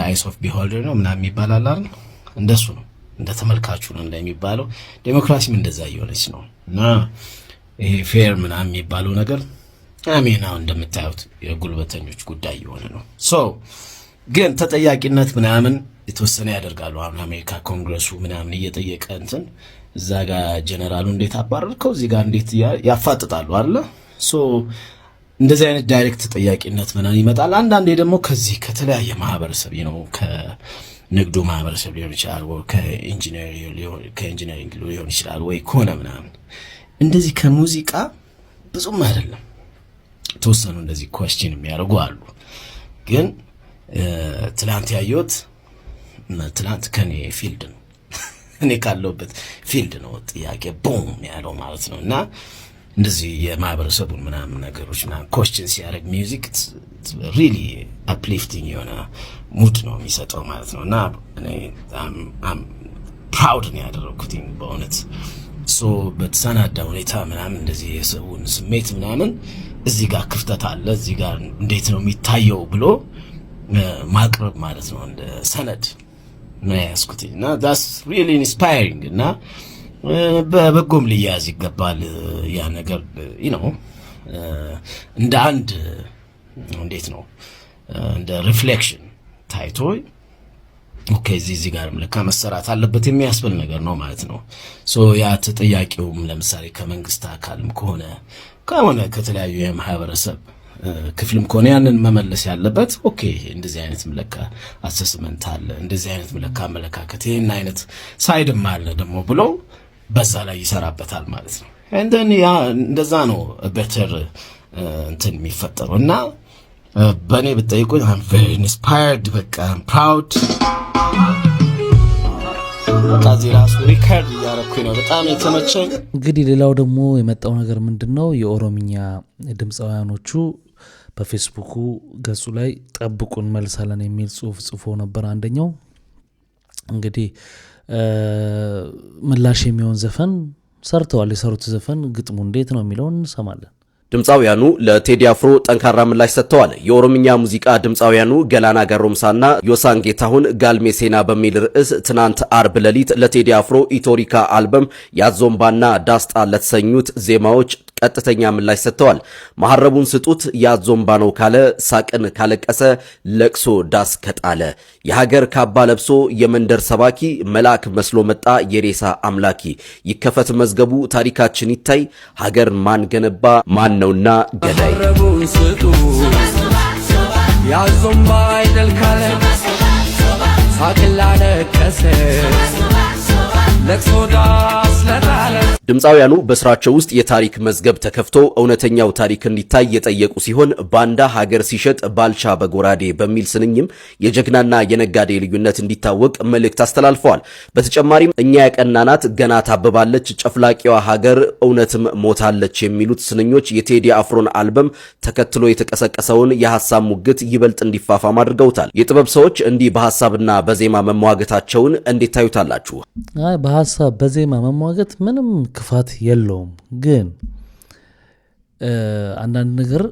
eyes of beholder ነው ምናምን ይባላል አይደል እንደሱ ነው እንደ ተመልካቹ ነው እንደሚባለው ዲሞክራሲም እንደዛ ይሆነች ነው እና ይሄ ፌር ምናምን የሚባለው ነገር አሜናው እንደምታዩት የጉልበተኞች ጉዳይ የሆነ ነው ሶ ግን ተጠያቂነት ምናምን የተወሰነ ያደርጋሉ አሁን አሜሪካ ኮንግረሱ ምናምን እየጠየቀ እንትን እዛ ጋር ጀነራሉ እንዴት አባረርከው እዚህ ጋር እንዴት ያፋጥጣሉ አይደል ሶ እንደዚህ አይነት ዳይሬክት ተጠያቂነት ምናምን ይመጣል አንዳንዴ ደግሞ ከዚህ ከተለያየ ማህበረሰብ ንግዱ ማህበረሰብ ሊሆን ይችላል ወይ ከኢንጂነሪንግ ሊሆን ይችላል ወይ ኮነ ምናምን እንደዚህ ከሙዚቃ ብዙም አይደለም ተወሰኑ እንደዚህ ኳስችን የሚያደርጉ አሉ ግን ትላንት ያዩት ትላንት ከኔ ፊልድ ነው እኔ ካለውበት ፊልድ ነው ጥያቄ ቦም ያለው ማለት ነውና እንደዚህ የማህበረሰቡን ምናምን ነገሮች ምናምን ኳስችን ሲያደርግ ሚውዚክ ሪሊ አፕሊፍቲንግ የሆነ ሙድ ነው የሚሰጠው ማለት ነውና እኔ አም ፕራውድ ነው ያደረኩት በእውነት ሶ በተሰናዳ ሁኔታ ምናምን እንደዚህ የሰውን ስሜት ምናምን እዚህ ጋር ክፍተት አለ እዚህ ጋር እንዴት ነው የሚታየው ብሎ ማቅረብ ማለት ነው እንደ ሰነድ ነው ያስኩትኝና that's really inspiring እና በበጎም ሊያዝ ይገባል ያ ነገር እንደ አንድ እንዴት ነው እንደ ሪፍሌክሽን ታይቶ ኦኬ እዚህ ጋር ለካ መሰራት አለበት የሚያስብል ነገር ነው ማለት ነው ሶ ያ ተጠያቂውም ለምሳሌ ከመንግስት አካልም ከሆነ ከተለያዩ የማህበረሰብ ክፍልም ከሆነ ያንን መመለስ ያለበት ኦኬ እንደዚህ አይነት መለካ አሰስመንት አለ እንደዚህ አይነት መለካ አመለካከት ይሄን አይነት ሳይድም አለ ደግሞ ብሎ በዛ ላይ ይሰራበታል ማለት ነው and then ያ እንደዛ ነው better እንትን የሚፈጠረውና በኔ ብትጠይቁኝ I'm very inspired በቃ I'm proud ታዚህ ራሱ ሪከርድ ያረኩኝ ነው በጣም የተመቸኝ እንግዲህ ሌላው ደግሞ የመጣው ነገር ምንድነው የኦሮሚኛ ድምጻውያኖቹ በፌስቡክ ገጹ ላይ ጠብቁን መልሳለን የሚል ጽፎ ነበር አንደኛው እንግዲህ ምላሽ የሚሆን ዘፈን ሰርተዋል የሰሩት ዘፈን ግጥሙ እንዴት ነው የሚለውን እንሰማለን ድምጻውያኑ ለቴዲ አፍሮ ጠንካራ ምላሽ ሰጥተዋል የኦሮሚኛ ሙዚቃ ድምጻውያኑ ገላና ገሮምሳና ዮሳን ጌታሁን ጋልሜሴና በሚል ርዕስ ትናንት አርብ ለሊት ለቴዲ አፍሮ ኢቶሪካ አልበም ያዞምባና ዳስጣ ለተሰኙት ዜማዎች ቀጥተኛ ምላሽ ሰጥተዋል ማሐረቡን ስጡት ያዞምባ ነው ካለ ሳቅን ካለቀሰ ለቅሶ ዳስ ከጣለ የሀገር ካባ ለብሶ የመንደር ሰባኪ መልአክ መስሎ መጣ የሬሳ አምላኪ ይከፈት መዝገቡ ታሪካችን ይታይ ሀገር ማን ገነባ ማን ነውና ገዳይ ማሐረቡን ስጡት ያዞምባ አይደል ካለ ሳቅን ላለቀሰ ለቅሶ ዳስ ለጣለ ድምፃውያኑ በስራቸው ውስጥ የታሪክ መዝገብ ተከፍቶ እውነተኛው ታሪክ እንዲታይ የጠየቁ ሲሆን ባንዳ ሀገር ሲሸጥ ባልቻ በጎራዴ በሚል ስንኝም የጀግናና የነጋዴ ልዩነት እንዲታወቅ መልእክት አስተላልፈዋል። በተጨማሪም እኛ ያቀናናት ገና ታብባለች፣ ጨፍላቂዋ ሀገር እውነትም ሞታለች የሚሉት ስንኞች የቴዲ አፍሮን አልበም ተከትሎ የተቀሰቀሰውን የሐሳብ ሙግት ይበልጥ እንዲፋፋም አድርገውታል። የጥበብ ሰዎች እንዲህ በሐሳብና በዜማ መሟገታቸውን እንዴት ታዩታላችሁ? አይ በሐሳብ በዜማ መሟገት ምንም ክፋት የለውም። ግን አንዳንድ ነገር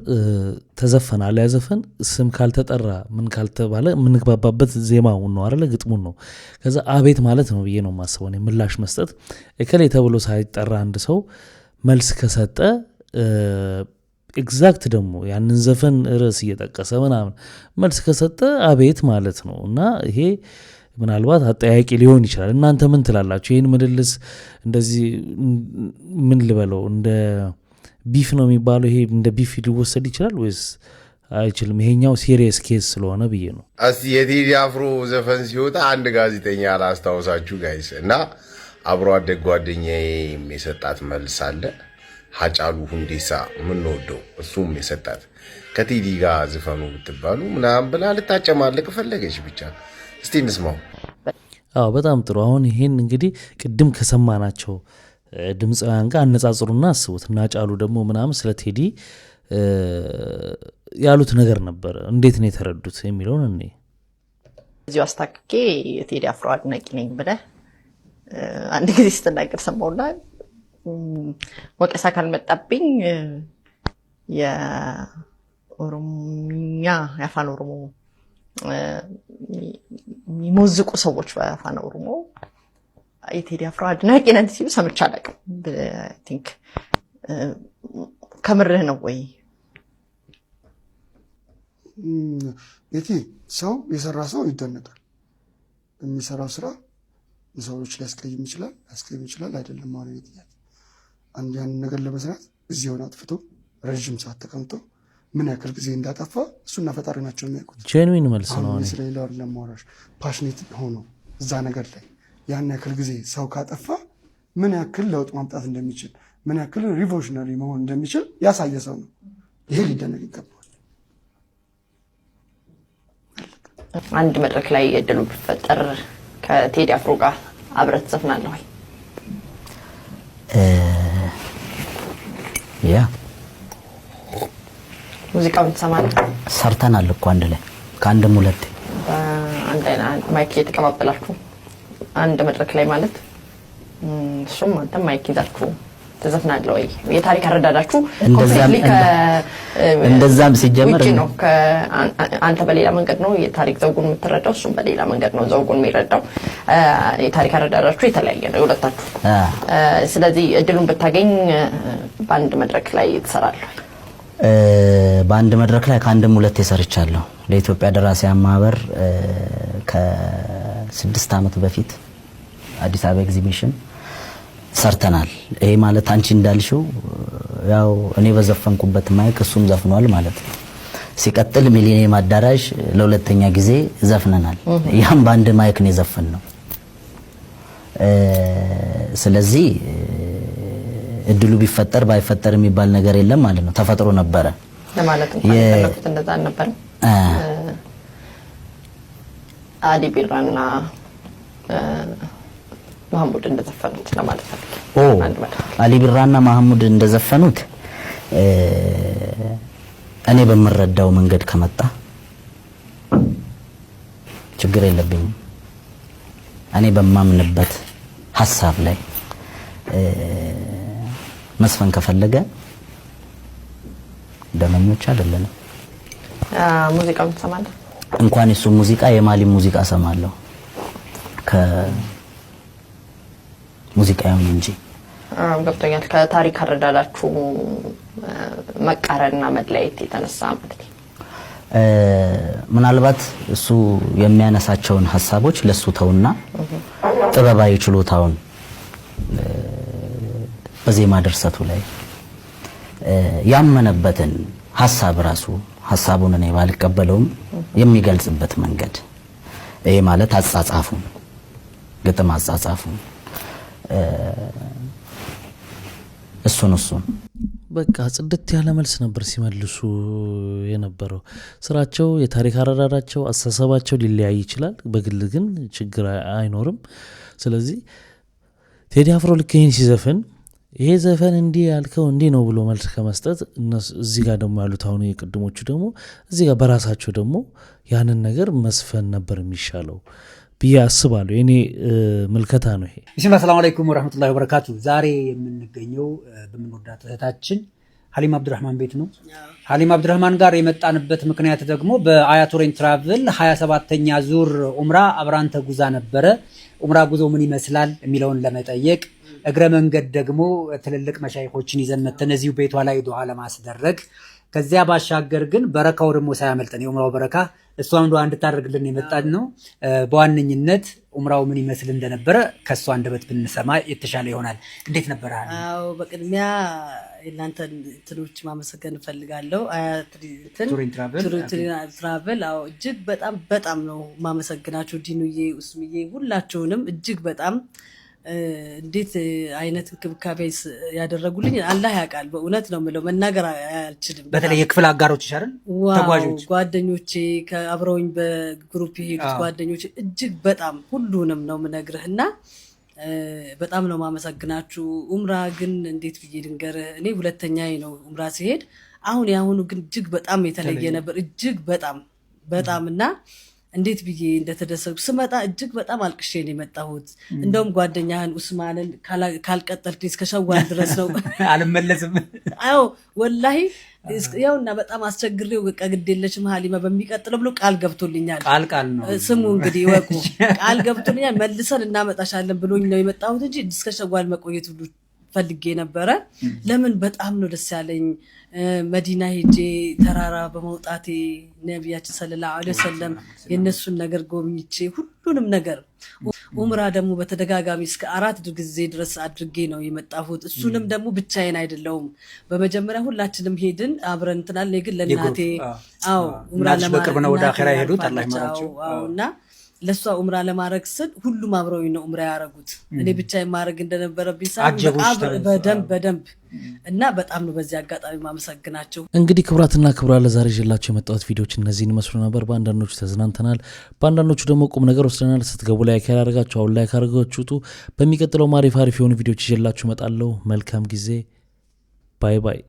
ተዘፈናል ያዘፈን ስም ካልተጠራ ምን ካልተባለ ምንግባባበት ዜማውን ነው አይደለ ግጥሙን ነው። ከዛ አቤት ማለት ነው ብዬ ነው ማስበው እኔ ምላሽ መስጠት እከሌ ተብሎ ሳይጠራ አንድ ሰው መልስ ከሰጠ ኤግዛክት ደግሞ ያንን ዘፈን ርዕስ እየጠቀሰ ምናምን መልስ ከሰጠ አቤት ማለት ነው። እና ይሄ ምናልባት አጠያቂ ሊሆን ይችላል። እናንተ ምን ትላላችሁ? ይህን ምልልስ እንደዚህ ምን ልበለው እንደ ቢፍ ነው የሚባለው ይሄ እንደ ቢፍ ሊወሰድ ይችላል ወይስ አይችልም? ይሄኛው ሲሪየስ ኬስ ስለሆነ ብዬ ነው። እስቲ የቴዲ አፍሮ ዘፈን ሲወጣ አንድ ጋዜጠኛ አላስታውሳችሁ ጋይስ እና አብሮ አደግ ጓደኛዬ የሰጣት መልስ አለ። ሀጫሉ ሁንዴሳ ምንወደው እሱም የሰጣት ከቴዲ ጋር ዝፈኑ ብትባሉ ምናምን ብላ ልታጨማልቅ ፈለገች ብቻ። እስቲ እንስማው። አዎ በጣም ጥሩ። አሁን ይሄን እንግዲህ ቅድም ከሰማናቸው ድምፃውያን ጋር አነጻጽሩና አስቡት እና ጫሉ ደግሞ ምናምን ስለ ቴዲ ያሉት ነገር ነበር። እንዴት ነው የተረዱት የሚለውን እኔ እዚሁ አስታክኬ የቴዲ አፍሮ አድናቂ ነኝ ብለህ አንድ ጊዜ ስትናገር ሰማውና ወቀሳ ካልመጣብኝ የኦሮሞኛ ያፋን ኦሮሞ የሚሞዝቁ ሰዎች በአፋን ኦሮሞ የቴዲ አፍሮ አድናቂ ነን ሲሉ ሰምቼ አላውቅም። ቲንክ ከምርህ ነው ወይ? ቤቲ ሰው የሰራ ሰው ይደነቃል። የሚሰራው ስራ ሰዎች ሊያስቀይም ይችላል አይደለም ማለት ነው። አንድ ያንን ነገር ለመስራት ጊዜውን አጥፍቶ ረጅም ሰዓት ተቀምጦ ምን ያክል ጊዜ እንዳጠፋ እሱና ፈጣሪ ናቸው የሚያውቁት። ጄኑዊን መልስ ነው። እኔ ስለሌላው ለማውራሽ ፓሽኔት ሆኖ እዛ ነገር ላይ ያን ያክል ጊዜ ሰው ካጠፋ ምን ያክል ለውጥ ማምጣት እንደሚችል ምን ያክል ሪቮሉሽነሪ መሆን እንደሚችል ያሳየ ሰው ነው። ይሄ ሊደነቅ ይገባል። አንድ መድረክ ላይ እድሉ ቢፈጠር ከቴዲ አፍሮ ጋር አብረህ ትዘፍናለህ ወይ? ያ ሙዚቃውን ትሰማለህ? ሰርተናል እኮ አንድ ላይ ከአንድም ሁለቴ አንድ አይነት ማይክ እየተቀባበላችሁ አንድ መድረክ ላይ ማለት እሱም አንተም ማይክ ይዛችሁ ትዘፍናለህ ወይ? የታሪክ አረዳዳችሁ እንደዛም ሲጀመር ነው። አንተ በሌላ መንገድ ነው የታሪክ ዘውጉን የምትረዳው፣ እሱም በሌላ መንገድ ነው ዘውጉን የሚረዳው። የታሪክ አረዳዳችሁ የተለያየ ነው የሁለታችሁ። ስለዚህ እድሉን ብታገኝ በአንድ መድረክ ላይ ትሰራለህ? በአንድ መድረክ ላይ ከአንድም ሁለቴ ሰርቻለሁ። ለኢትዮጵያ ደራሲያን ማህበር ከ6 ዓመት በፊት አዲስ አበባ ኤግዚቢሽን ሰርተናል። ይሄ ማለት አንቺ እንዳልሽው ያው እኔ በዘፈንኩበት ማይክ እሱም ዘፍኗል ማለት ነው። ሲቀጥል ሚሊኒየም አዳራሽ ለሁለተኛ ጊዜ ዘፍነናል። ያም በአንድ ማይክ ነው የዘፈነው። ስለዚህ እድሉ ቢፈጠር ባይፈጠር የሚባል ነገር የለም ማለት ነው። ተፈጥሮ ነበረ ለማለት እንኳን ተፈጥሮ እንደዛ ነበር። አሊ ቢራና መሐሙድ እንደዘፈኑት ለማለት ነው። አሊ ቢራና መሐሙድ እንደዘፈኑት እኔ በምረዳው መንገድ ከመጣ ችግር የለብኝም። እኔ በማምንበት ሐሳብ ላይ መስፈን ከፈለገ ደመኞች አይደለንም። ሙዚቃውን ትሰማለህ? እንኳን እሱ ሙዚቃ የማሊ ሙዚቃ ሰማለሁ ከሙዚቃውን እንጂ። ገብቶኛል። ከታሪክ አረዳዳችሁ መቃረንና መለያየት የተነሳ ማለት ነው። ምናልባት እሱ የሚያነሳቸውን ሐሳቦች ለሱ ተውና ጥበባዊ ችሎታውን በዜማ ድርሰቱ ላይ ያመነበትን ሐሳብ ራሱ ሐሳቡን እኔ ባልቀበለውም የሚገልጽበት መንገድ ይሄ ማለት አጻጻፉ ግጥም አጻጻፉ እሱን በቃ ጽድት ያለ መልስ ነበር ሲመልሱ የነበረው። ስራቸው፣ የታሪክ አረዳዳቸው፣ አስተሳሰባቸው ሊለያይ ይችላል። በግል ግን ችግር አይኖርም። ስለዚህ ቴዲ አፍሮ ልክ ይህን ሲዘፍን ይሄ ዘፈን እንዲህ ያልከው እንዲህ ነው ብሎ መልስ ከመስጠት እዚህ ጋር ደግሞ ያሉት አሁን የቅድሞቹ ደግሞ እዚህ ጋር በራሳቸው ደግሞ ያንን ነገር መስፈን ነበር የሚሻለው ብዬ አስባለሁ። የኔ ምልከታ ነው ይሄ። ቢስሚላህ ሰላም አለይኩም ወራህመቱላሂ ወበረካቱ። ዛሬ የምንገኘው በምንወዳት እህታችን ሀሊማ አብዱራህማን ቤት ነው። ሀሊማ አብዱራህማን ጋር የመጣንበት ምክንያት ደግሞ በአያቶሬን ትራቭል 27ኛ ዙር ኡምራ አብራን ተጉዛ ነበረ። ኡምራ ጉዞ ምን ይመስላል የሚለውን ለመጠየቅ እግረ መንገድ ደግሞ ትልልቅ መሻይኾችን ይዘን መተን እዚሁ ቤቷ ላይ ዱዓ ለማስደረግ ከዚያ ባሻገር ግን በረካው ደግሞ ሳያመልጠን የኡምራው በረካ እሷም ዱዓ እንድታደርግልን የመጣን ነው። በዋነኝነት ኡምራው ምን ይመስል እንደነበረ ከሷ አንደበት ብንሰማ የተሻለ ይሆናል። እንዴት ነበር? አዎ በቅድሚያ እናንተ እንትኖች ማመሰገን እፈልጋለሁ። ቱሪን ትራቨል አዎ እጅግ በጣም ነው ማመሰግናችሁ። ዲኑዬ፣ ኡስምዬ ሁላችሁንም እጅግ በጣም እንዴት አይነት እንክብካቤ ያደረጉልኝ አላህ ያውቃል። በእውነት ነው የምለው፣ መናገር አልችልም። በተለይ የክፍል አጋሮች ይሻላል ተጓዦች፣ ጓደኞቼ፣ ከአብረውኝ በግሩፕ የሄዱት ጓደኞቼ እጅግ በጣም ሁሉንም ነው የምነግርህና በጣም ነው ማመሰግናችሁ። ኡምራ ግን እንዴት ብዬ ልንገርህ፣ እኔ ሁለተኛዬ ነው ኡምራ ሲሄድ። አሁን ያሁኑ ግን እጅግ በጣም የተለየ ነበር። እጅግ በጣም እና እንዴት ብዬ እንደተደሰትኩ ስመጣ እጅግ በጣም አልቅሼ ነው የመጣሁት። እንደውም ጓደኛህን ኡስማንን ካልቀጠልክ እስከ ሸዋል ድረስ ነው አልመለስም። አዎ ወላሂ ያውና በጣም አስቸግሬው በቃ ግድ የለሽም ሀሊማ በሚቀጥለው ብሎ ቃል ገብቶልኛል። ቃል ነው ስሙ እንግዲህ ይወቁ። ቃል ገብቶልኛል መልሰን እናመጣሻለን ብሎኝ ነው የመጣሁት እንጂ እስከ ሸዋል መቆየት ሁሉ ፈልጌ ነበረ። ለምን በጣም ነው ደስ ያለኝ። መዲና ሄጄ ተራራ በመውጣቴ ነቢያችን ሰለላሁ ዐለይሂ ወሰለም የነሱን ነገር ጎብኝቼ ሁሉንም ነገር ኡምራ ደግሞ በተደጋጋሚ እስከ 4 ጊዜ ድረስ አድርጌ ነው የመጣሁት። እሱንም ደግሞ ብቻዬን አይደለሁም። በመጀመሪያ ሁላችንም ሄድን አብረን እንትናል። ግን ለእናቴ ኡምራ ለማድረግ ነው ወደ አኺራ ሄዱት አላህ ይማራቸው እና ለሷ ኡምራ ለማድረግ ስል ሁሉም አብረውኝ ነው ኡምራ ያደረጉት። እኔ ብቻዬን ማድረግ እንደነበረብኝ በደንብ እና በጣም ነው በዚህ አጋጣሚ ማመሰግናቸው። እንግዲህ ክቡራትና ክቡራን ለዛሬ ይዤላችሁ የመጣሁት ቪዲዮዎች እነዚህን ይመስሉ ነበር። በአንዳንዶቹ ተዝናንተናል፣ በአንዳንዶቹ ደግሞ ቁም ነገር ወስደናል። ስትገቡ ላይክ ያላደረጋችሁ አሁን ላይክ አድርጋችሁ ውጡ። በሚቀጥለው አሪፍ የሆኑ ቪዲዮዎች ይዤላችሁ እመጣለሁ። መልካም ጊዜ። ባይ ባይ።